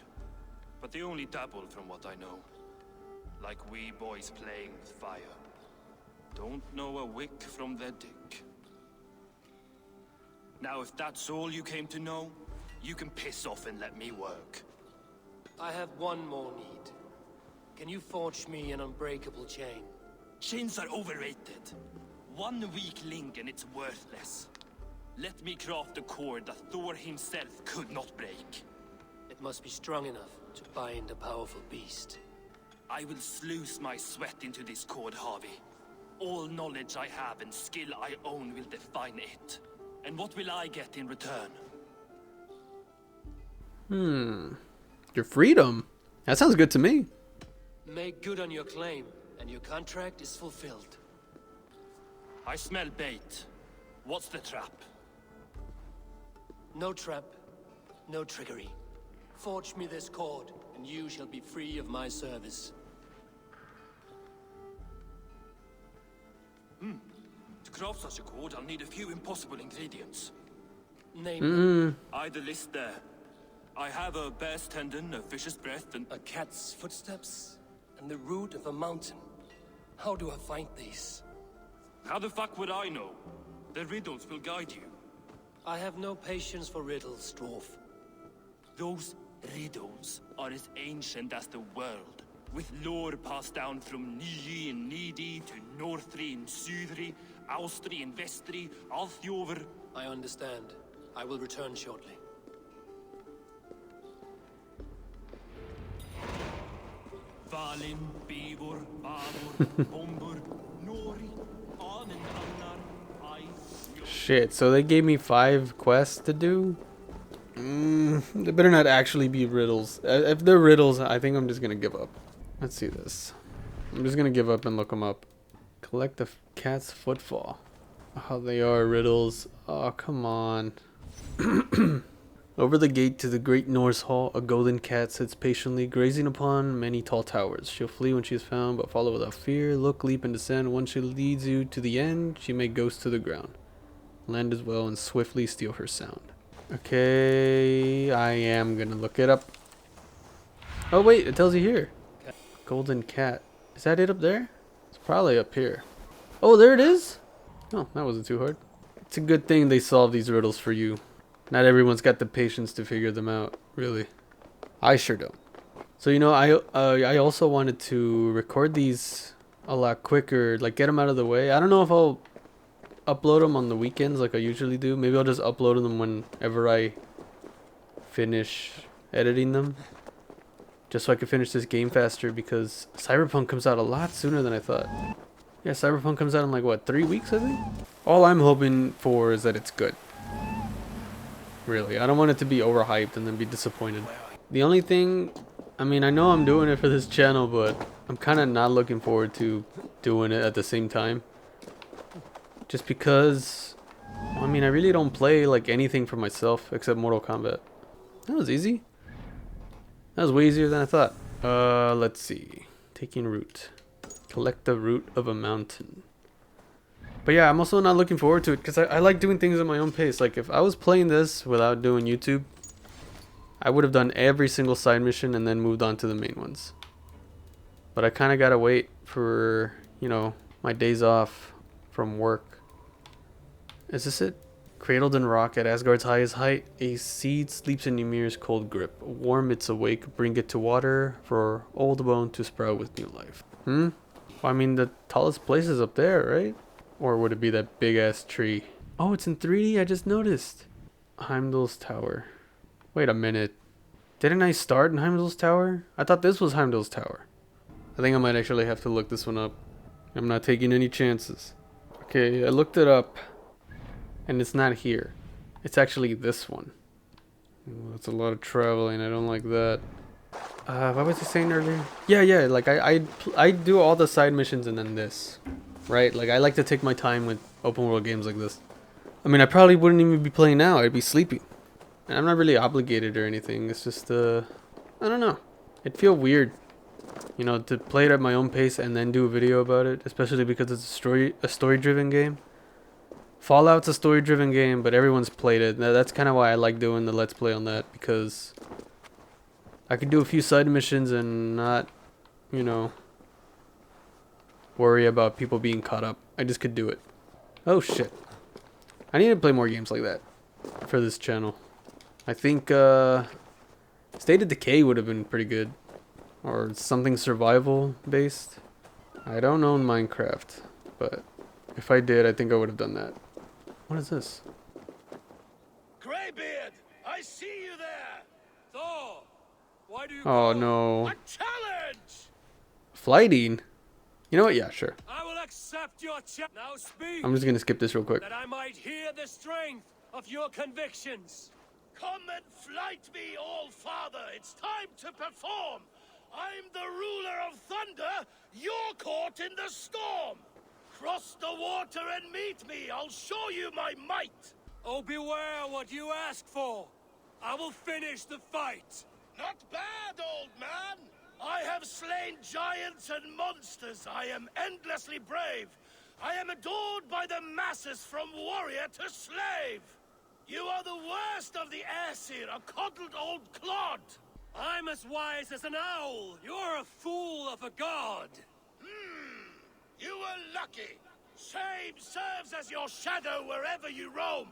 But they only dabble from what I know. Like we boys playing with fire. Don't know a wick from their dick. Now if that's all you came to know, you can piss off and let me work.
I have one more need. Can you forge me an unbreakable chain?
Chains are overrated. One weak link and it's worthless. Let me craft a cord that Thor himself could not break.
It must be strong enough to bind a powerful beast.
I will sluice my sweat into this cord, Harvey. All knowledge I have and skill I own will define it. And what will I get in return?
Your freedom. That sounds good to me.
Make good on your claim, and your contract is fulfilled.
I smell bait. What's the trap?
No trap, no trickery. Forge me this cord, and you shall be free of my service.
To craft such a cord, I'll need a few impossible ingredients.
Name them.
Either list there. I have a bear's tendon, a fish's breath, and
A cat's footsteps, and the root of a mountain. How do I find these?
how the fuck would I know? The riddles will guide you.
I have no patience for riddles, dwarf.
Those riddles are as ancient as the world, with lore passed down from Niji and Nidi to Northri and Sudri, Austri and Vestri, Althjover.
I understand. I will return shortly.
Valin, Eivor, Bavor, Bombur, Nori, An and Annar,
Shit, so they gave me 5 quests to do? They better not actually be riddles. If they're riddles, I think I'm just gonna give up. Let's see this. I'm just gonna give up and look them up. Collect the cat's footfall. Oh, they are riddles. Oh, come on. Over the gate to the great Norse hall, a golden cat sits patiently, grazing upon many tall towers. She'll flee when she is found, but follow without fear. Look, leap, and descend. Once she leads you to the end, she may ghost to the ground. Land as well and swiftly steal her sound. Okay, I am gonna look it up. Oh wait, it tells you here. Golden cat. Is that it up there? It's probably up here. Oh, there it is. Oh, that wasn't too hard. It's a good thing they solve these riddles for you. Not everyone's got the patience to figure them out, really. I sure don't. So, you know, I also wanted to record these a lot quicker, like get them out of the way. I don't know if I'll upload them on the weekends like I usually do. Maybe I'll just upload them whenever I finish editing them. Just so I can finish this game faster, because Cyberpunk comes out a lot sooner than I thought. Yeah, Cyberpunk comes out in like, what, 3 weeks, I think? All I'm hoping for is that it's good. Really, I don't want it to be overhyped and then be disappointed. The only thing, I mean, I know I'm doing it for this channel, but I'm kind of not looking forward to doing it at the same time. Just because, I mean, I really don't play like anything for myself except Mortal Kombat. That was easy. That was way easier than I thought. Let's see. Taking root. Collect the root of a mountain. But yeah, I'm also not looking forward to it because I like doing things at my own pace. Like if I was playing this without doing YouTube, I would have done every single side mission and then moved on to the main ones. But I kind of got to wait for, you know, my days off from work. Is this it? Cradled in rock at Asgard's highest height, a seed sleeps in Ymir's cold grip. Warm it's awake, bring it to water for old bone to sprout with new life. Well, I mean, the tallest place is up there, right? Or would it be that big ass tree? Oh, it's in 3D, I just noticed. Heimdall's Tower. Wait a minute. Didn't I start in Heimdall's Tower? I thought this was Heimdall's Tower. I think I might actually have to look this one up. I'm not taking any chances. Okay, I looked it up. And it's not here. It's actually this one. Well, that's a lot of traveling. I don't like that. What was I saying earlier? Yeah. Like I do all the side missions and then this, right? Like I like to take my time with open world games like this. I mean, I probably wouldn't even be playing now. I'd be sleeping. And I'm not really obligated or anything. It's just I don't know. It'd feel weird, you know, to play it at my own pace and then do a video about it, especially because it's a story-driven game. Fallout's a story-driven game, but everyone's played it. That's kind of why I like doing the Let's Play on that, because I could do a few side missions and not, you know, worry about people being caught up. I just could do it. Oh, shit. I need to play more games like that for this channel. I think State of Decay would have been pretty good. Or something survival-based. I don't own Minecraft, but if I did, I think I would have done that. What is this?
Greybeard, I see you there.
Thor, why do you
Oh no.
A challenge.
Flighting? You know what? Yeah, sure.
I will accept your challenge. Now speak.
I'm just gonna skip this real quick.
That I might hear the strength of your convictions.
Come and flight me, All Father. It's time to perform. I'm the ruler of thunder. You're caught in the storm. Cross the water and meet me. I'll show you my might.
Oh, beware what you ask for. I will finish the fight. Not bad, old man. I have slain giants and monsters. I am endlessly brave. I am adored by the masses from warrior to slave. You are the worst of the Aesir, a coddled old clod.
I'm as wise as an owl. You're a fool of a god.
You were lucky. Shame serves as your shadow wherever you roam.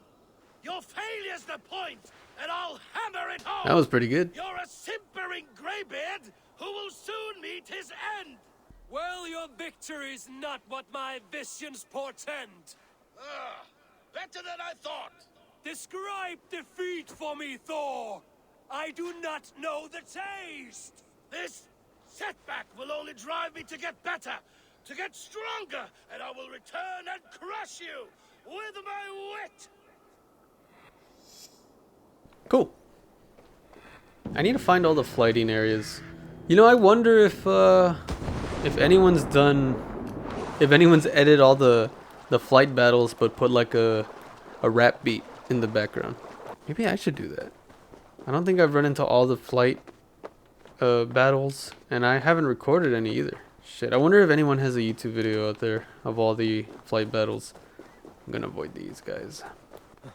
Your failure's the point, and I'll hammer it home.
That was pretty good.
You're a simpering greybeard who will soon meet his end.
Well, your victory's not what my visions portend.
Better than I thought.
Describe defeat for me, Thor. I do not know the taste.
This setback will only drive me to get better, to get stronger, and I will return and crush you with my wit.
Cool. I need to find all the flighting areas. You know, I wonder if anyone's edited all the flight battles but put like a rap beat in the background. Maybe I should do that. I don't think I've run into all the flight battles, and I haven't recorded any either. Shit, I wonder if anyone has a YouTube video out there of all the flight battles. I'm gonna avoid these guys.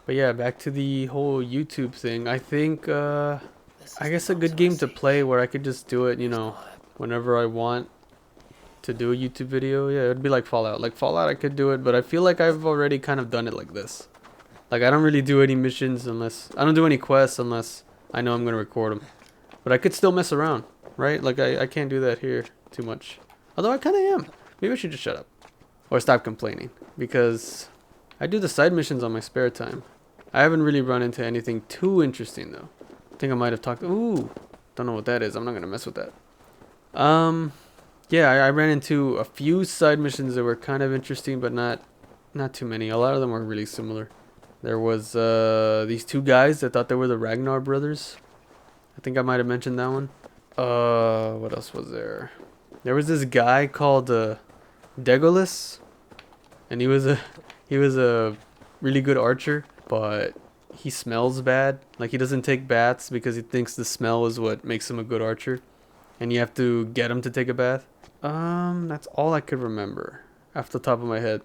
But yeah, back to the whole YouTube thing. I think, I guess a good game to play where I could just do it, you know, whenever I want to do a YouTube video. Yeah, it'd be like Fallout. Like Fallout, I could do it, but I feel like I've already kind of done it like this. Like, I don't really do any missions unless... I don't do any quests unless I know I'm going to record them. But I could still mess around, right? Like, I can't do that here too much. Although I kind of am. Maybe I should just shut up. Or stop complaining. Because I do the side missions on my spare time. I haven't really run into anything too interesting, though. I think I might have talked... Ooh! Don't know what that is. I'm not going to mess with that. Yeah, I ran into a few side missions that were kind of interesting, but not too many. A lot of them were really similar. There was these two guys that thought they were the Ragnar brothers. I think I might have mentioned that one. What else was there? There was this guy called Degolus, and he was a really good archer, but he smells bad. Like, he doesn't take baths because he thinks the smell is what makes him a good archer, and you have to get him to take a bath. That's all I could remember off the top of my head.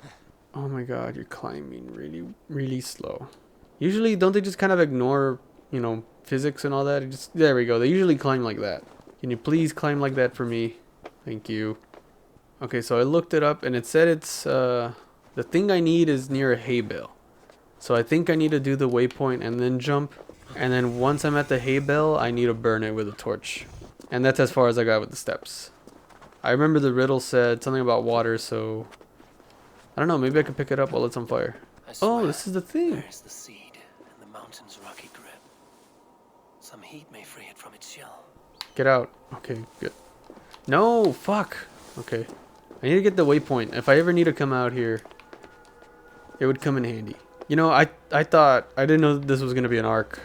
Oh my god, you're climbing really, really slow. Usually, don't they just kind of ignore, you know, physics and all that? There we go. They usually climb like that. Can you please climb like that for me? Thank you. Okay, so I looked it up and it said it's, the thing I need is near a hay bale. So I think I need to do the waypoint and then jump. And then once I'm at the hay bale, I need to burn it with a torch. And that's as far as I got with the steps. I remember the riddle said something about water, so... I don't know, maybe I could pick it up while it's on fire. Oh, this is the thing.
There's the seed and the mountain's rocky grip. Some heat may free it from its shell.
Get out. Okay, good. No, fuck. Okay. I need to get the waypoint. If I ever need to come out here, it would come in handy. You know, I thought... I didn't know this was going to be an arc.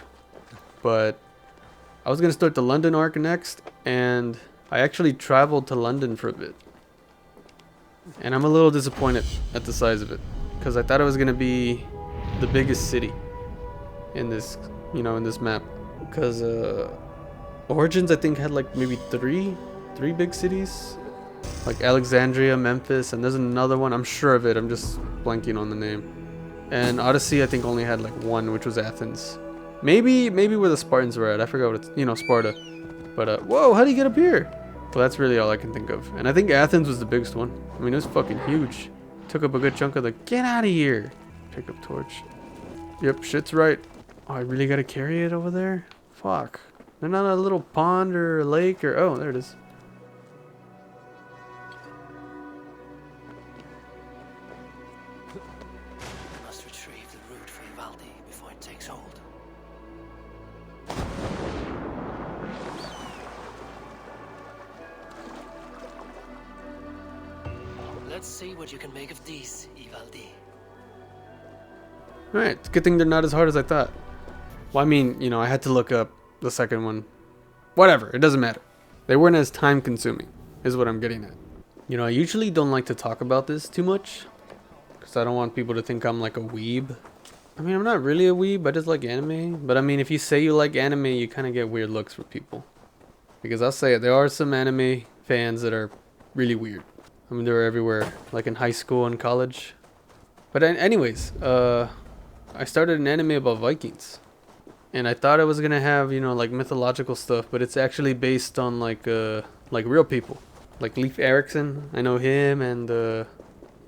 But I was going to start the London arc next. And I actually traveled to London for a bit. And I'm a little disappointed at the size of it, because I thought it was going to be the biggest city in this, you know, in this map. Because Origins, I think, had like maybe three big cities. Like Alexandria, Memphis, and there's another one. I'm sure of it. I'm just blanking on the name. And Odyssey, I think, only had like one, which was Athens. Maybe where the Spartans were at. I forgot what it's, you know, Sparta. But, whoa, how do you get up here? Well, that's really all I can think of. And I think Athens was the biggest one. I mean, it was fucking huge. Took up a good chunk of the... Get out of here! Pick up torch. Yep, shit's right. Oh, I really gotta carry it over there? Fuck. They're not a little pond or a lake or... Oh, there it is.
I must retrieve the root for Ivaldi before it takes hold. Let's see what you can make of these, Ivaldi.
Alright, it's a good thing they're not as hard as I thought. Well, I mean, you know, I had to look up the second one. Whatever, it doesn't matter. They weren't as time consuming, is what I'm getting at. You know, I usually don't like to talk about this too much, because I don't want people to think I'm like a weeb. I mean, I'm not really a weeb, I just like anime. But I mean, if you say you like anime, you kind of get weird looks from people. Because I'll say it, there are some anime fans that are really weird. I mean, they're everywhere, like in high school and college. But anyways, I started an anime about Vikings. And I thought I was gonna have, like mythological stuff, but it's actually based on like real people. Like Leif Erikson, I know him, and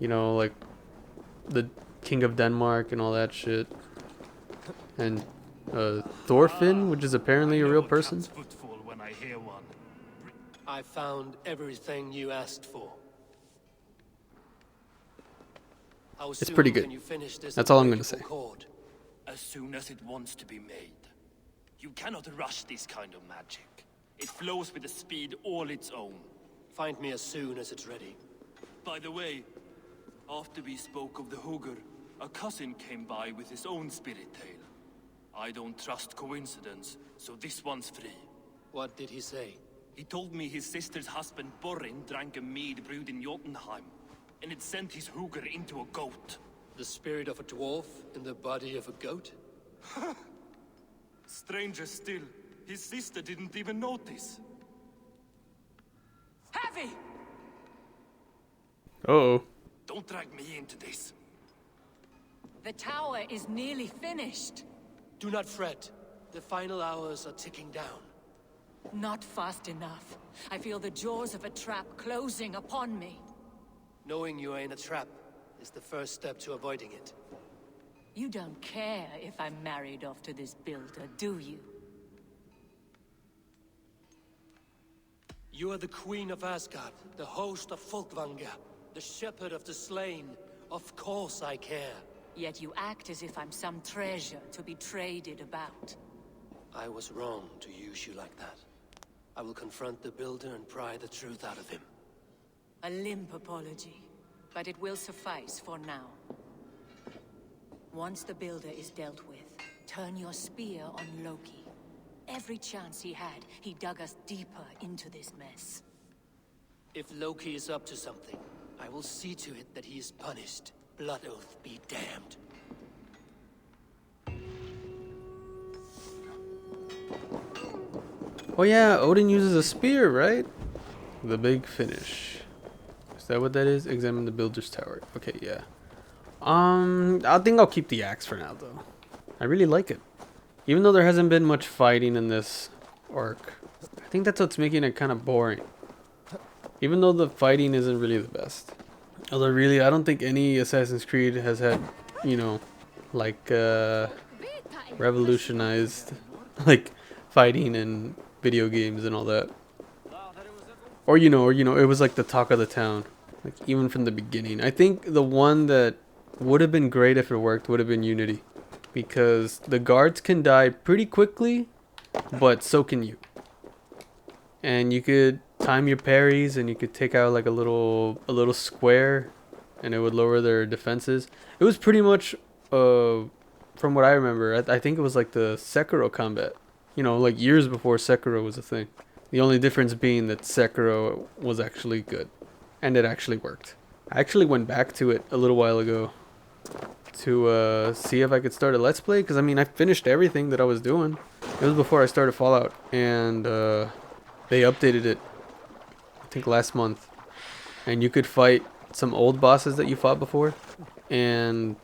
like the King of Denmark and all that shit. And Thorfinn, which is apparently a real person.
I found everything you asked for.
It's pretty good. That's all I'm gonna say.
As soon as it wants to be made. You cannot rush this kind of magic. It flows with a speed all its own.
Find me as soon as it's ready.
By the way, after we spoke of the Hugr, a cousin came by with his own spirit tale. I don't trust coincidence, so this one's free.
What did he say?
He told me his sister's husband Borin drank a mead brewed in Jotunheim, and it sent his Hugr into a goat.
The spirit of a dwarf in the body of a goat?
Stranger still, his sister didn't even notice.
Heavy!
Uh-oh.
Don't drag me into this.
The tower is nearly finished.
Do not fret. The final hours are ticking down.
Not fast enough. I feel the jaws of a trap closing upon me.
Knowing you are in a trap is the first step to avoiding it.
You don't care if I'm married off to this builder, do you?
You are the Queen of Asgard, the host of Folkvanga, the shepherd of the slain. Of course I care.
Yet you act as if I'm some treasure to be traded about.
I was wrong to use you like that. I will confront the builder and pry the truth out of him.
A limp apology, but it will suffice for now. Once the builder is dealt with, turn your spear on Loki. Every chance he had, he dug us deeper into this mess.
If Loki is up to something, I will see to it that he is punished. Blood oath be damned.
Oh yeah, Odin uses a spear, right? The big finish. Is that what that is? Examine the builder's tower. Okay, yeah. I think I'll keep the axe for now, though. I really like it. Even though there hasn't been much fighting in this arc. I think that's what's making it kind of boring. Even though the fighting isn't really the best. Although really, I don't think any Assassin's Creed has had, like, revolutionized, like, fighting in video games and all that. Or, it was like the talk of the town. Like, even from the beginning. I think the one that would have been great if it worked would have been Unity. Because the guards can die pretty quickly, but so can you. And you could time your parries, and you could take out like a little square, and it would lower their defenses. It was pretty much, from what I remember, I think it was like the Sekiro combat. Like years before Sekiro was a thing. The only difference being that Sekiro was actually good, and it actually worked. I actually went back to it a little while ago to see if I could start a Let's Play, because I finished everything that I was doing. It was before I started Fallout, and they updated it, I think last month, and you could fight some old bosses that you fought before. And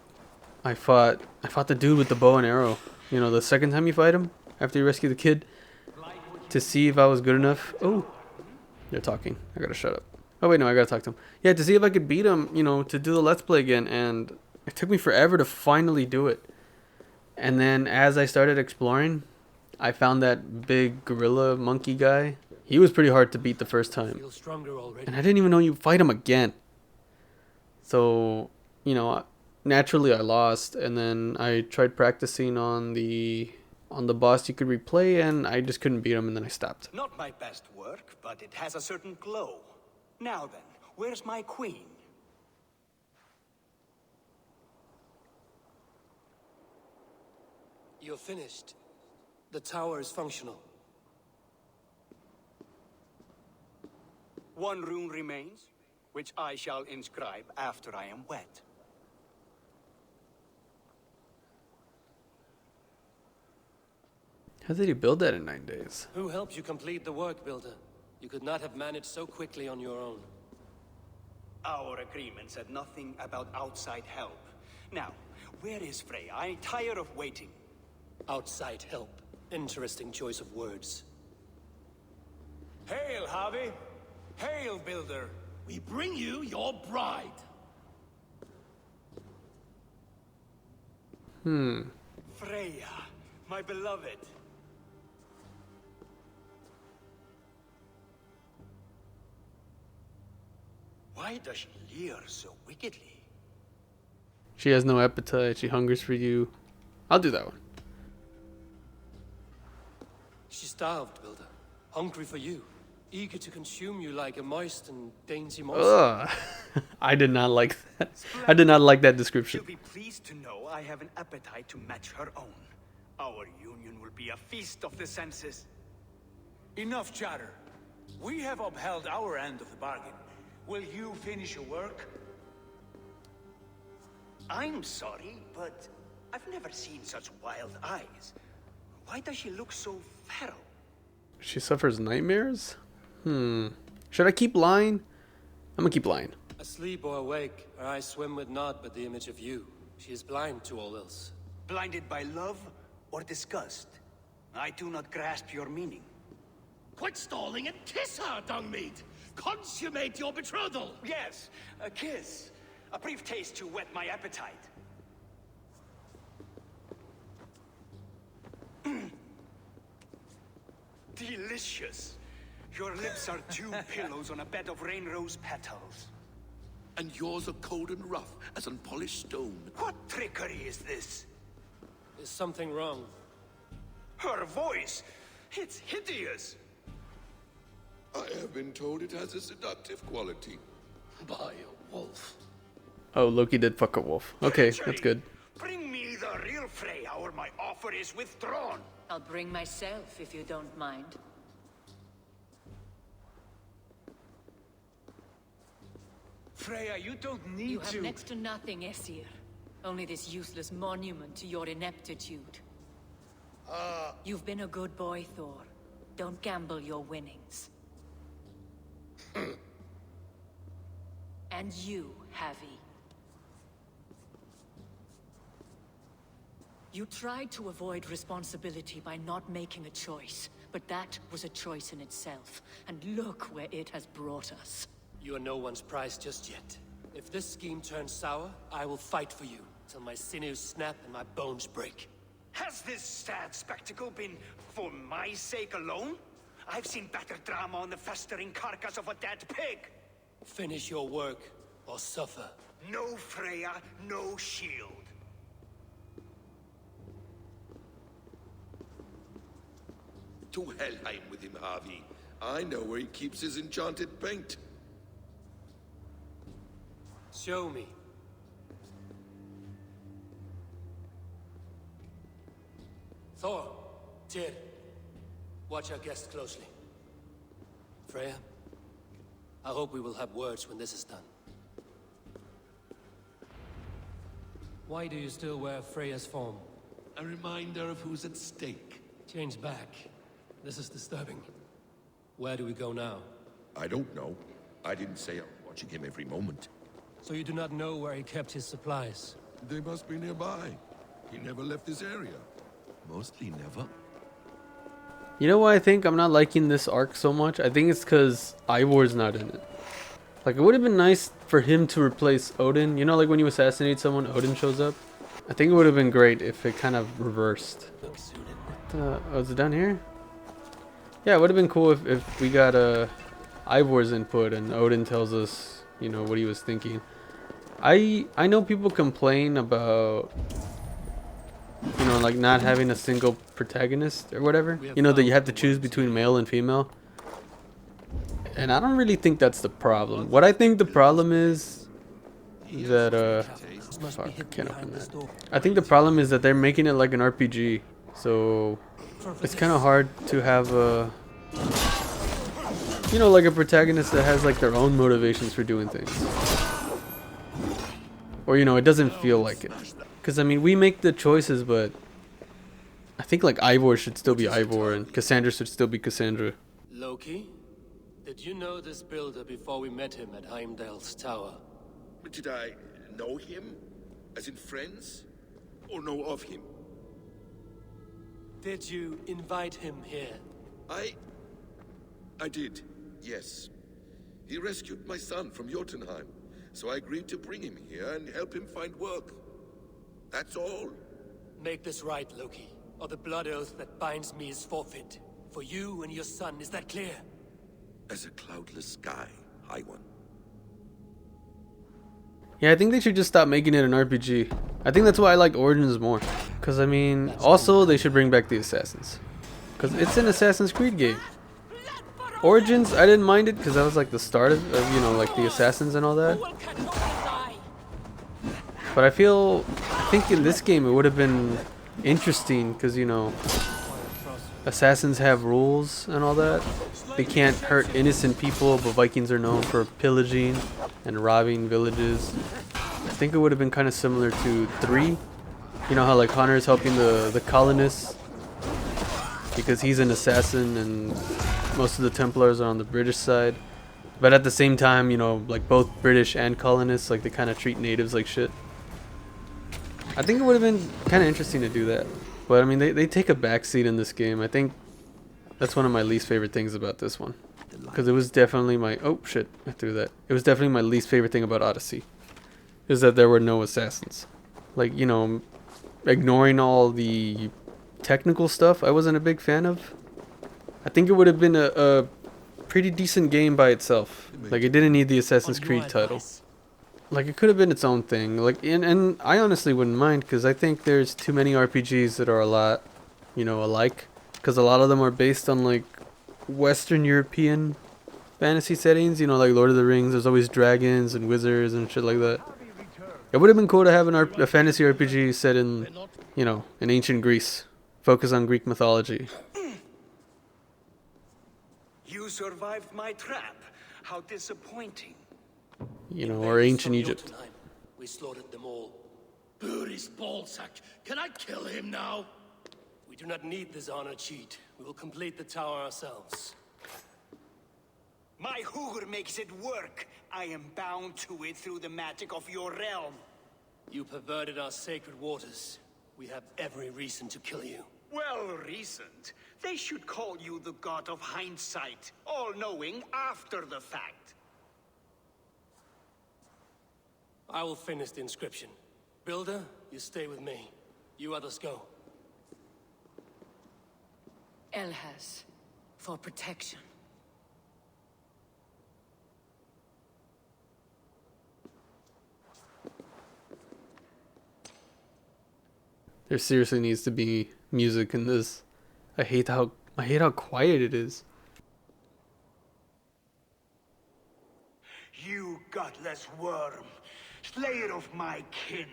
I fought the dude with the bow and arrow, the second time you fight him after you rescue the kid, to see if I was good enough. Oh, they're talking. I gotta shut up. Oh wait, no, I gotta talk to him. Yeah, to see if I could beat him, to do the Let's Play again. And it took me forever to finally do it. And then as I started exploring, I found that big gorilla monkey guy. He was pretty hard to beat the first time. And I didn't even know you fight him again. So, naturally I lost. And then I tried practicing on the boss you could replay, and I just couldn't beat him, and then I stopped.
Not my best work, but it has a certain glow. Now then, where's my queen?
You're finished. The tower is functional.
One rune remains, which I shall inscribe after I am wet.
How did he build that in 9 days?
Who helped you complete the work, Builder? You could not have managed so quickly on your own.
Our agreement said nothing about outside help. Now, where is Freya? I'm tired of waiting.
Outside help. Interesting choice of words.
Hail, Harvey! Hail, Builder!
We bring you your bride.
Freya, my beloved. Why does she leer so wickedly?
She has no appetite. She hungers for you. I'll do that one.
She's starved, Builder. Hungry for you. Eager to consume you like a moist and dainty morsel.
Ugh. I did not like that. I did not like that description.
She'll be pleased to know I have an appetite to match her own. Our union will be a feast of the senses.
Enough chatter. We have upheld our end of the bargain. Will you finish your work?
I'm sorry, but I've never seen such wild eyes. Why does she look so feral?
She suffers nightmares? Should I keep lying? I'm gonna keep lying.
Asleep or awake, her eyes swim with naught but the image of you. She is blind to all else.
Blinded by love or disgust? I do not grasp your meaning.
Quit stalling and kiss her, dung meat! Consummate your betrothal!
Yes, a kiss. A brief taste to whet my appetite. Delicious. Your lips are two pillows on a bed of rain rose petals.
And yours are cold and rough as unpolished stone.
What trickery is this?
Is something wrong?
Her voice! It's hideous!
I have been told it has a seductive quality. By a wolf.
Oh, Loki did fuck a wolf. Okay,
Treachery.
that's good.
Bring me the real Freya or my offer is withdrawn.
I'll bring myself if you don't mind.
Freya, you don't need
You
to...
have next to nothing, Aesir. Only this useless monument to your ineptitude. You've been a good boy, Thor. Don't gamble your winnings. And you, Havi. You tried to avoid responsibility by not making a choice, but that was a choice in itself. And look where it has brought us.
You are no one's prize just yet. If this scheme turns sour, I will fight for you, till my sinews snap and my bones break.
Has this sad spectacle been for my sake alone? I've seen better drama on the festering carcass of a dead pig.
Finish your work, or suffer.
No Freya, no shield.
To Helheim with him, Harvey. I know where he keeps his enchanted paint.
Show me. Thor, Tyr, watch our guest closely. Freya, I hope we will have words when this is done. Why do you still wear Freya's form?
A reminder of who's at stake.
Change back. This is disturbing. Where do we go now?
I don't know. I didn't say I'm watching him every moment.
So you do not know where he kept his supplies?
They must be nearby. He never left this area. Mostly never.
You know why I think I'm not liking this arc so much? I think it's because Eivor's not in it. Like, it would have been nice for him to replace Odin. You know, like when you assassinate someone, Odin shows up? I think it would have been great if it kind of reversed. Oh, is it down here? Yeah, it would have been cool if we got Eivor's input and Odin tells us, you know, what he was thinking. I know people complain about, you know, like not having a single protagonist or whatever. You know, that you have to choose between male and female. And I don't really think that's the problem. What I think the problem is that, fuck, I can't open that. I think the problem is that they're making it like an RPG. So it's kind of hard to have a, you know, like a protagonist that has like their own motivations for doing things. Or, you know, it doesn't feel like it. Because, I mean, we make the choices, but I think like Eivor should still be Eivor and Cassandra should still be Cassandra.
Loki, did you know this builder before we met him at Heimdall's tower?
Did I know him? As in friends? Or know of him?
Did you invite him here?
I did, yes. He rescued my son from Jotunheim, so I agreed to bring him here and help him find work. That's all.
Make this right, Loki, or the blood oath that binds me is forfeit. For you and your son, is that clear?
As a cloudless sky, High One.
Yeah, I think they should just stop making it an RPG. I think that's why I liked Origins more. Because, I mean, also they should bring back the Assassins. Because it's an Assassin's Creed game. Origins, I didn't mind it because that was like the start of, you know, like the Assassins and all that. But I think in this game it would have been interesting because, you know, Assassins have rules and all that. They can't hurt innocent people, but Vikings are known for pillaging and robbing villages. I think it would have been kind of similar to 3. You know how like Connor is helping the colonists because he's an assassin and most of the Templars are on the British side. But at the same time, you know, like both British and colonists, like they kind of treat natives like shit. I think it would have been kind of interesting to do that. But I mean, they take a backseat in this game. I think that's one of my least favorite things about this one. Because it was definitely my... Oh, shit. I threw that. It was definitely my least favorite thing about Odyssey. Is that there were no assassins. Like, you know, ignoring all the technical stuff I wasn't a big fan of. I think it would have been a pretty decent game by itself. Like, it didn't need the Assassin's Creed title. Like, it could have been its own thing. Like, and I honestly wouldn't mind, because I think there's too many RPGs that are a lot, you know, alike. Because a lot of them are based on, like, Western European fantasy settings. You know, like Lord of the Rings, there's always dragons and wizards and shit like that. It would have been cool to have a fantasy RPG set in, you know, in ancient Greece. Focus on Greek mythology.
You survived my trap. How disappointing.
You know, or ancient Egypt.
We slaughtered them all. Buri's ballsack. Can I kill him now?
We do not need this honor cheat. We will complete the tower ourselves.
My Hugr makes it work. I am bound to it through the magic of your realm.
You perverted our sacred waters. We have every reason to kill you.
Well reasoned. They should call you the god of hindsight, all-knowing after the fact.
I will finish the inscription. Builder, you stay with me. You others go.
Elhas, for protection.
There seriously needs to be music in this. I hate how quiet it is.
You gutless worm, slayer of my kin,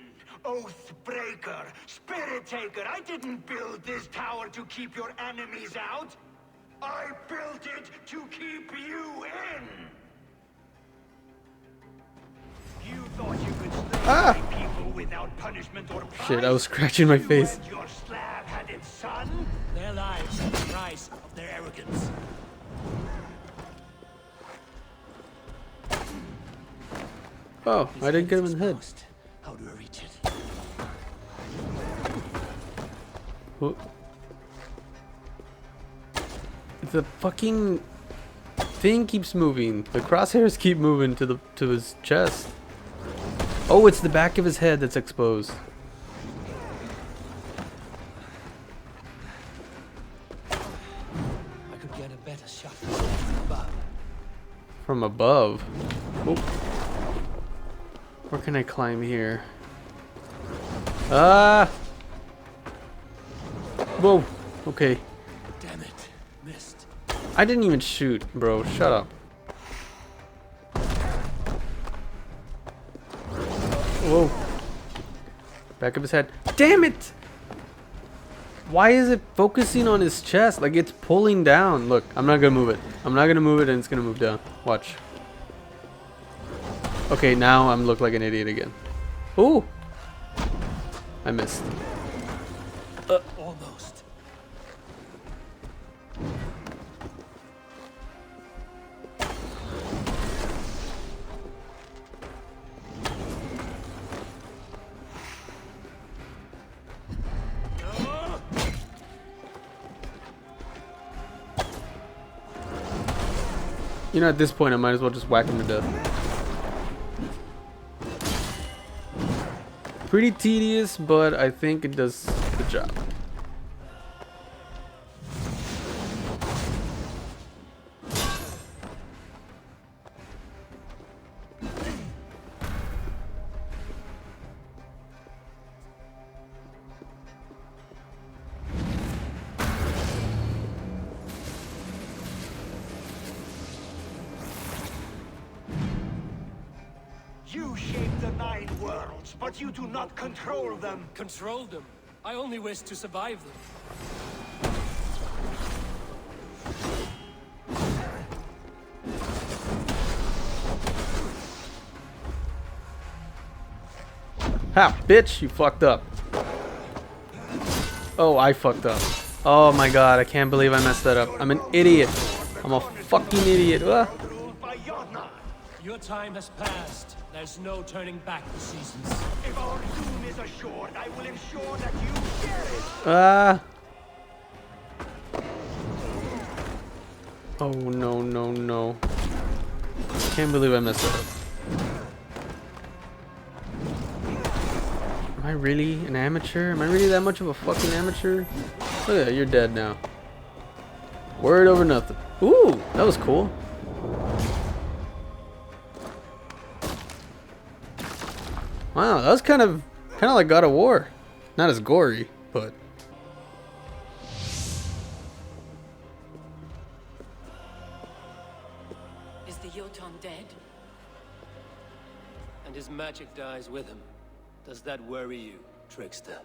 oath breaker, spirit taker. I didn't build this tower to keep your enemies out. I built it to keep you in. You thought you could slay my people without punishment or price?
Shit, I was scratching my face.
You and your slab-headed son?
Their lives are the price of their arrogance.
Oh, I didn't get him in the head.
How do I reach it?
What? The fucking thing keeps moving. The crosshairs keep moving to his chest. Oh, it's the back of his head that's exposed.
I could get a better shot from above.
From above? Oh. Where can I climb here? Ah! Whoa. Okay.
Damn it. Missed.
I didn't even shoot, bro. Shut up. Whoa. Back of his head. Damn it! Why is it focusing on his chest? Like it's pulling down. Look, I'm not gonna move it. I'm not gonna move it and it's gonna move down. Watch. Okay, now I'm look like an idiot again. Ooh! I missed.
Almost.
You know, at this point, I might as well just whack him to death. Pretty tedious, but I think it does the job.
You shape the 9 worlds, but you do not control them.
Control them? I only wish to survive them.
Ha, bitch, you fucked up. Oh, I fucked up. Oh my god, I can't believe I messed that up. I'm an idiot. I'm a fucking idiot. Ah.
Your time has passed. There's no turning back the seasons.
If our doom is assured, I will ensure that you share it.
Ah. Oh no, no, no. Can't believe I messed that up. Am I really an amateur? Am I really that much of a fucking amateur? Oh yeah, you're dead now. Word over nothing. Ooh, that was cool. Wow, that was kind of like God of War. Not as gory, but
Is the Jotun dead?
And his magic dies with him. Does that worry you, trickster?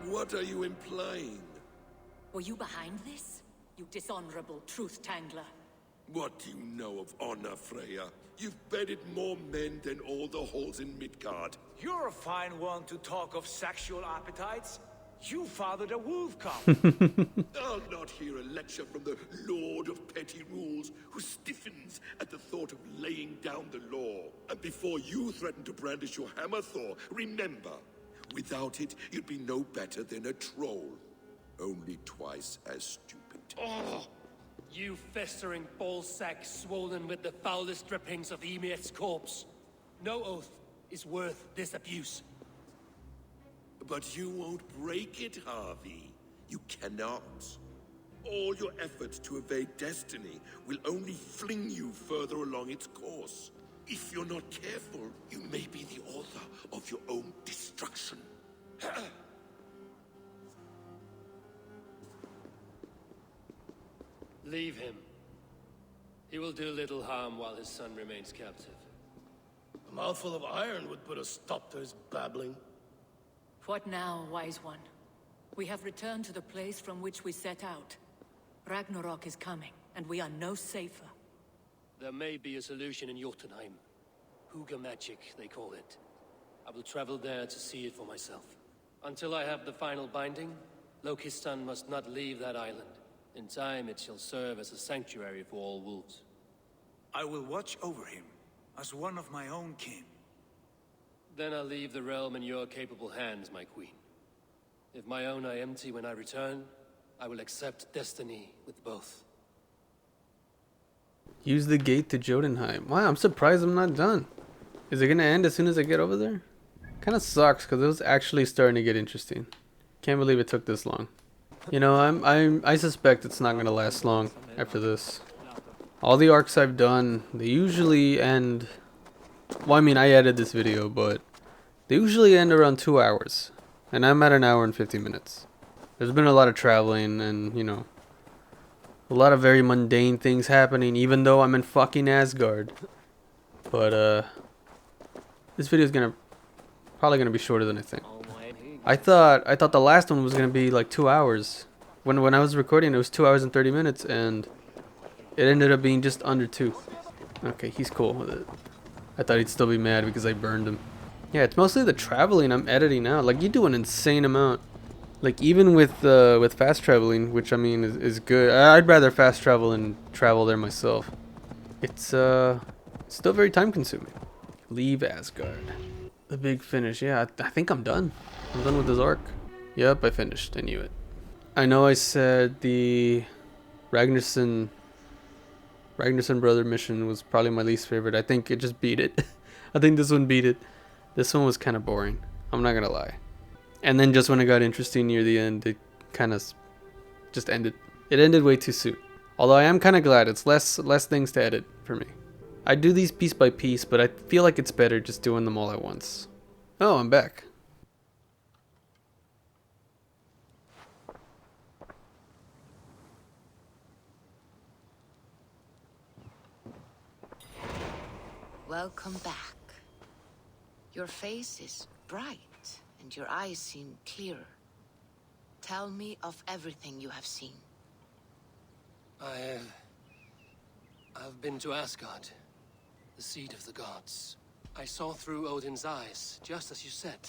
What are you implying?
Were you behind this? You dishonorable truth-tangler.
What do you know of honor, Freya? You've bedded more men than all the halls in Midgard.
You're a fine one to talk of sexual appetites. You fathered a wolf cub.
I'll not hear a lecture from the Lord of Petty Rules, who stiffens at the thought of laying down the law. And before you threaten to brandish your hammer, Thor, remember, without it, you'd be no better than a troll. Only twice as stupid.
Oh, you festering ballsack swollen with the foulest drippings of Ymir's corpse. No oath is worth this abuse.
But you won't break it, Harvey. You cannot. All your efforts to evade destiny will only fling you further along its course. If you're not careful, you may be the author of your own destruction.
Leave him. He will do little harm while his son remains captive.
A mouthful of iron would put a stop to his babbling.
What now, wise one? We have returned to the place from which we set out. Ragnarok is coming, and we are no safer.
There may be a solution in Jotunheim. Hugger magic, they call it. I will travel there to see it for myself. Until I have the final binding, Lokistan must not leave that island. In time, it shall serve as a sanctuary for all wolves.
I will watch over him, as one of my own kin.
Then I'll leave the realm in your capable hands, my queen. If my own are empty when I return, I will accept destiny with both.
use the gate to Jotunheim. Wow, I'm surprised I'm not done. Is it gonna end as soon as I get over there? Kind of sucks because it was actually starting to get interesting. Can't believe it took this long. You know, I suspect it's not gonna last long after this. All the arcs I've done, they usually end. Well, I mean, I edited this video, but they usually end around 2 hours, and I'm at 1 hour and 50 minutes. There's been a lot of traveling, and you know, a lot of very mundane things happening, even though I'm in fucking Asgard. But this video is probably gonna be shorter than I think. I thought the last one was gonna be like 2 hours. When I was recording, it was 2 hours and 30 minutes, and it ended up being just under 2. Okay, he's cool with it. I thought he'd still be mad because I burned him. Yeah, it's mostly the traveling I'm editing out. Like, you do an insane amount. Like, even with fast traveling, which I mean is good. I'd rather fast travel and travel there myself. It's still very time consuming. Leave Asgard. The big finish. Yeah, I think I'm done. I'm done with this arc. Yep, I finished. I knew it. I know I said the Ragnarsson brother mission was probably my least favorite. I think it just beat it. I think this one beat it. This one was kind of boring. I'm not gonna lie. And then just when it got interesting near the end, it kind of just ended. It ended way too soon. Although I am kind of glad it's less things to edit for me. I do these piece by piece, but I feel like it's better just doing them all at once. Oh, I'm back.
Welcome back. Your face is bright, and your eyes seem clearer. Tell me of everything you have seen.
I've been to Asgard, the seat of the gods. I saw through Odin's eyes, just as you said.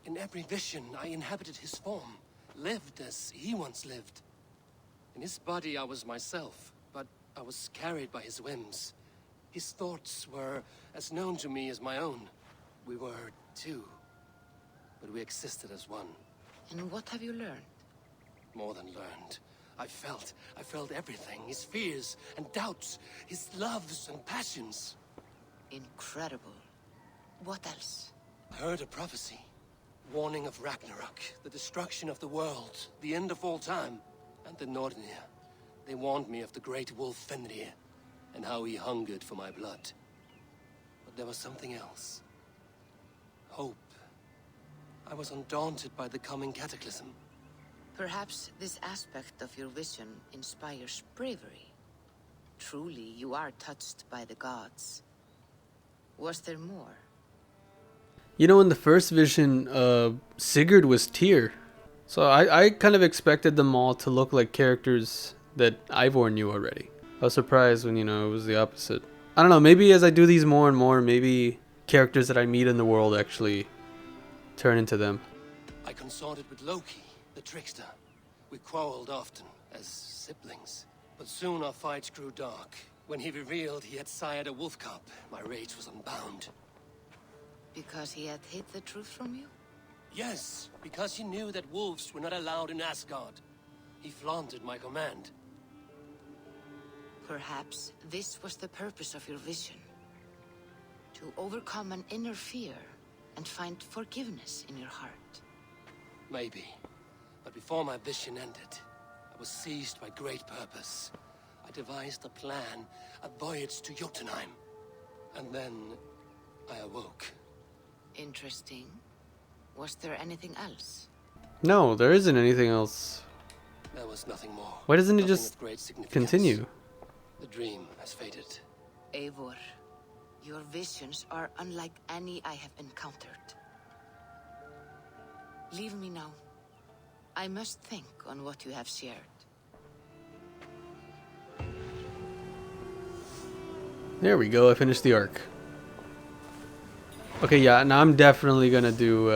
In every vision, I inhabited his form, lived as he once lived. In his body, I was myself, but I was carried by his whims. His thoughts were as known to me as my own. We were two, but we existed as one.
And what have you learned?
More than learned. I felt everything. His fears and doubts, his loves and passions.
Incredible. What else?
I heard a prophecy. Warning of Ragnarok, the destruction of the world, the end of all time. And the Northumbria. They warned me of the great wolf Fenrir, and how he hungered for my blood. But there was something else. Hope. I was undaunted by the coming cataclysm.
Perhaps this aspect of your vision inspires bravery. Truly, you are touched by the gods. Was there more?
You know, in the first vision, Sigurd was Tyr. So I kind of expected them all to look like characters that Eivor knew already. I was surprised when, it was the opposite. I don't know, maybe as I do these more and more, maybe characters that I meet in the world actually turn into them.
I consorted with Loki, the trickster. We quarreled often, as siblings. But soon our fights grew dark. When he revealed he had sired a wolf cub, my rage was unbound.
Because he had hid the truth from you?
Yes, because he knew that wolves were not allowed in Asgard. He flaunted my command.
Perhaps this was the purpose of your vision. To overcome an inner fear and find forgiveness in your heart.
Maybe. But before my vision ended, I was seized by great purpose. I devised a plan, a voyage to Jotunheim. And then I awoke.
Interesting. Was there anything else?
No, there isn't anything else.
There was nothing more.
Why doesn't it
Nothing
just
of great significance.
continue?
The dream has faded.
Eivor, your visions are unlike any I have encountered. Leave me now. I must think on what you have shared.
There we go, I finished the arc. Okay, yeah, now I'm definitely gonna do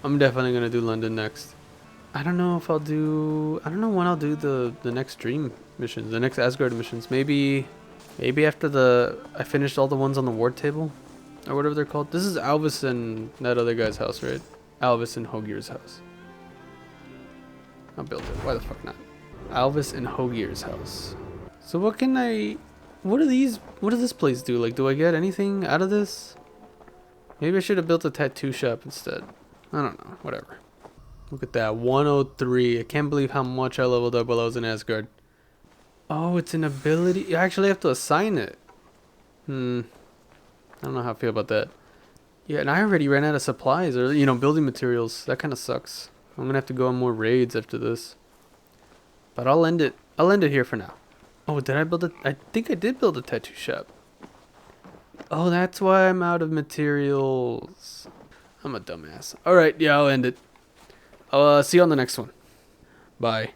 London next. I don't know when I'll do the next dream missions, the next Asgard missions. Maybe after I finished all the ones on the ward table, or whatever they're called. This is Alvis and that other guy's house, right? Alvis and Hogir's house. I'll build it. Why the fuck not? Alvis and Hogir's house. So what does this place do? Like, do I get anything out of this? Maybe I should have built a tattoo shop instead. I don't know. Whatever. Look at that. 103. I can't believe how much I leveled up while I was in Asgard. Oh, it's an ability. You actually have to assign it. I don't know how I feel about that. Yeah, and I already ran out of supplies or, building materials. That kind of sucks. I'm going to have to go on more raids after this. But I'll end it here for now. Oh, did I build I think I did build a tattoo shop. Oh, that's why I'm out of materials. I'm a dumbass. Alright, yeah, I'll end it. I'll see you on the next one. Bye.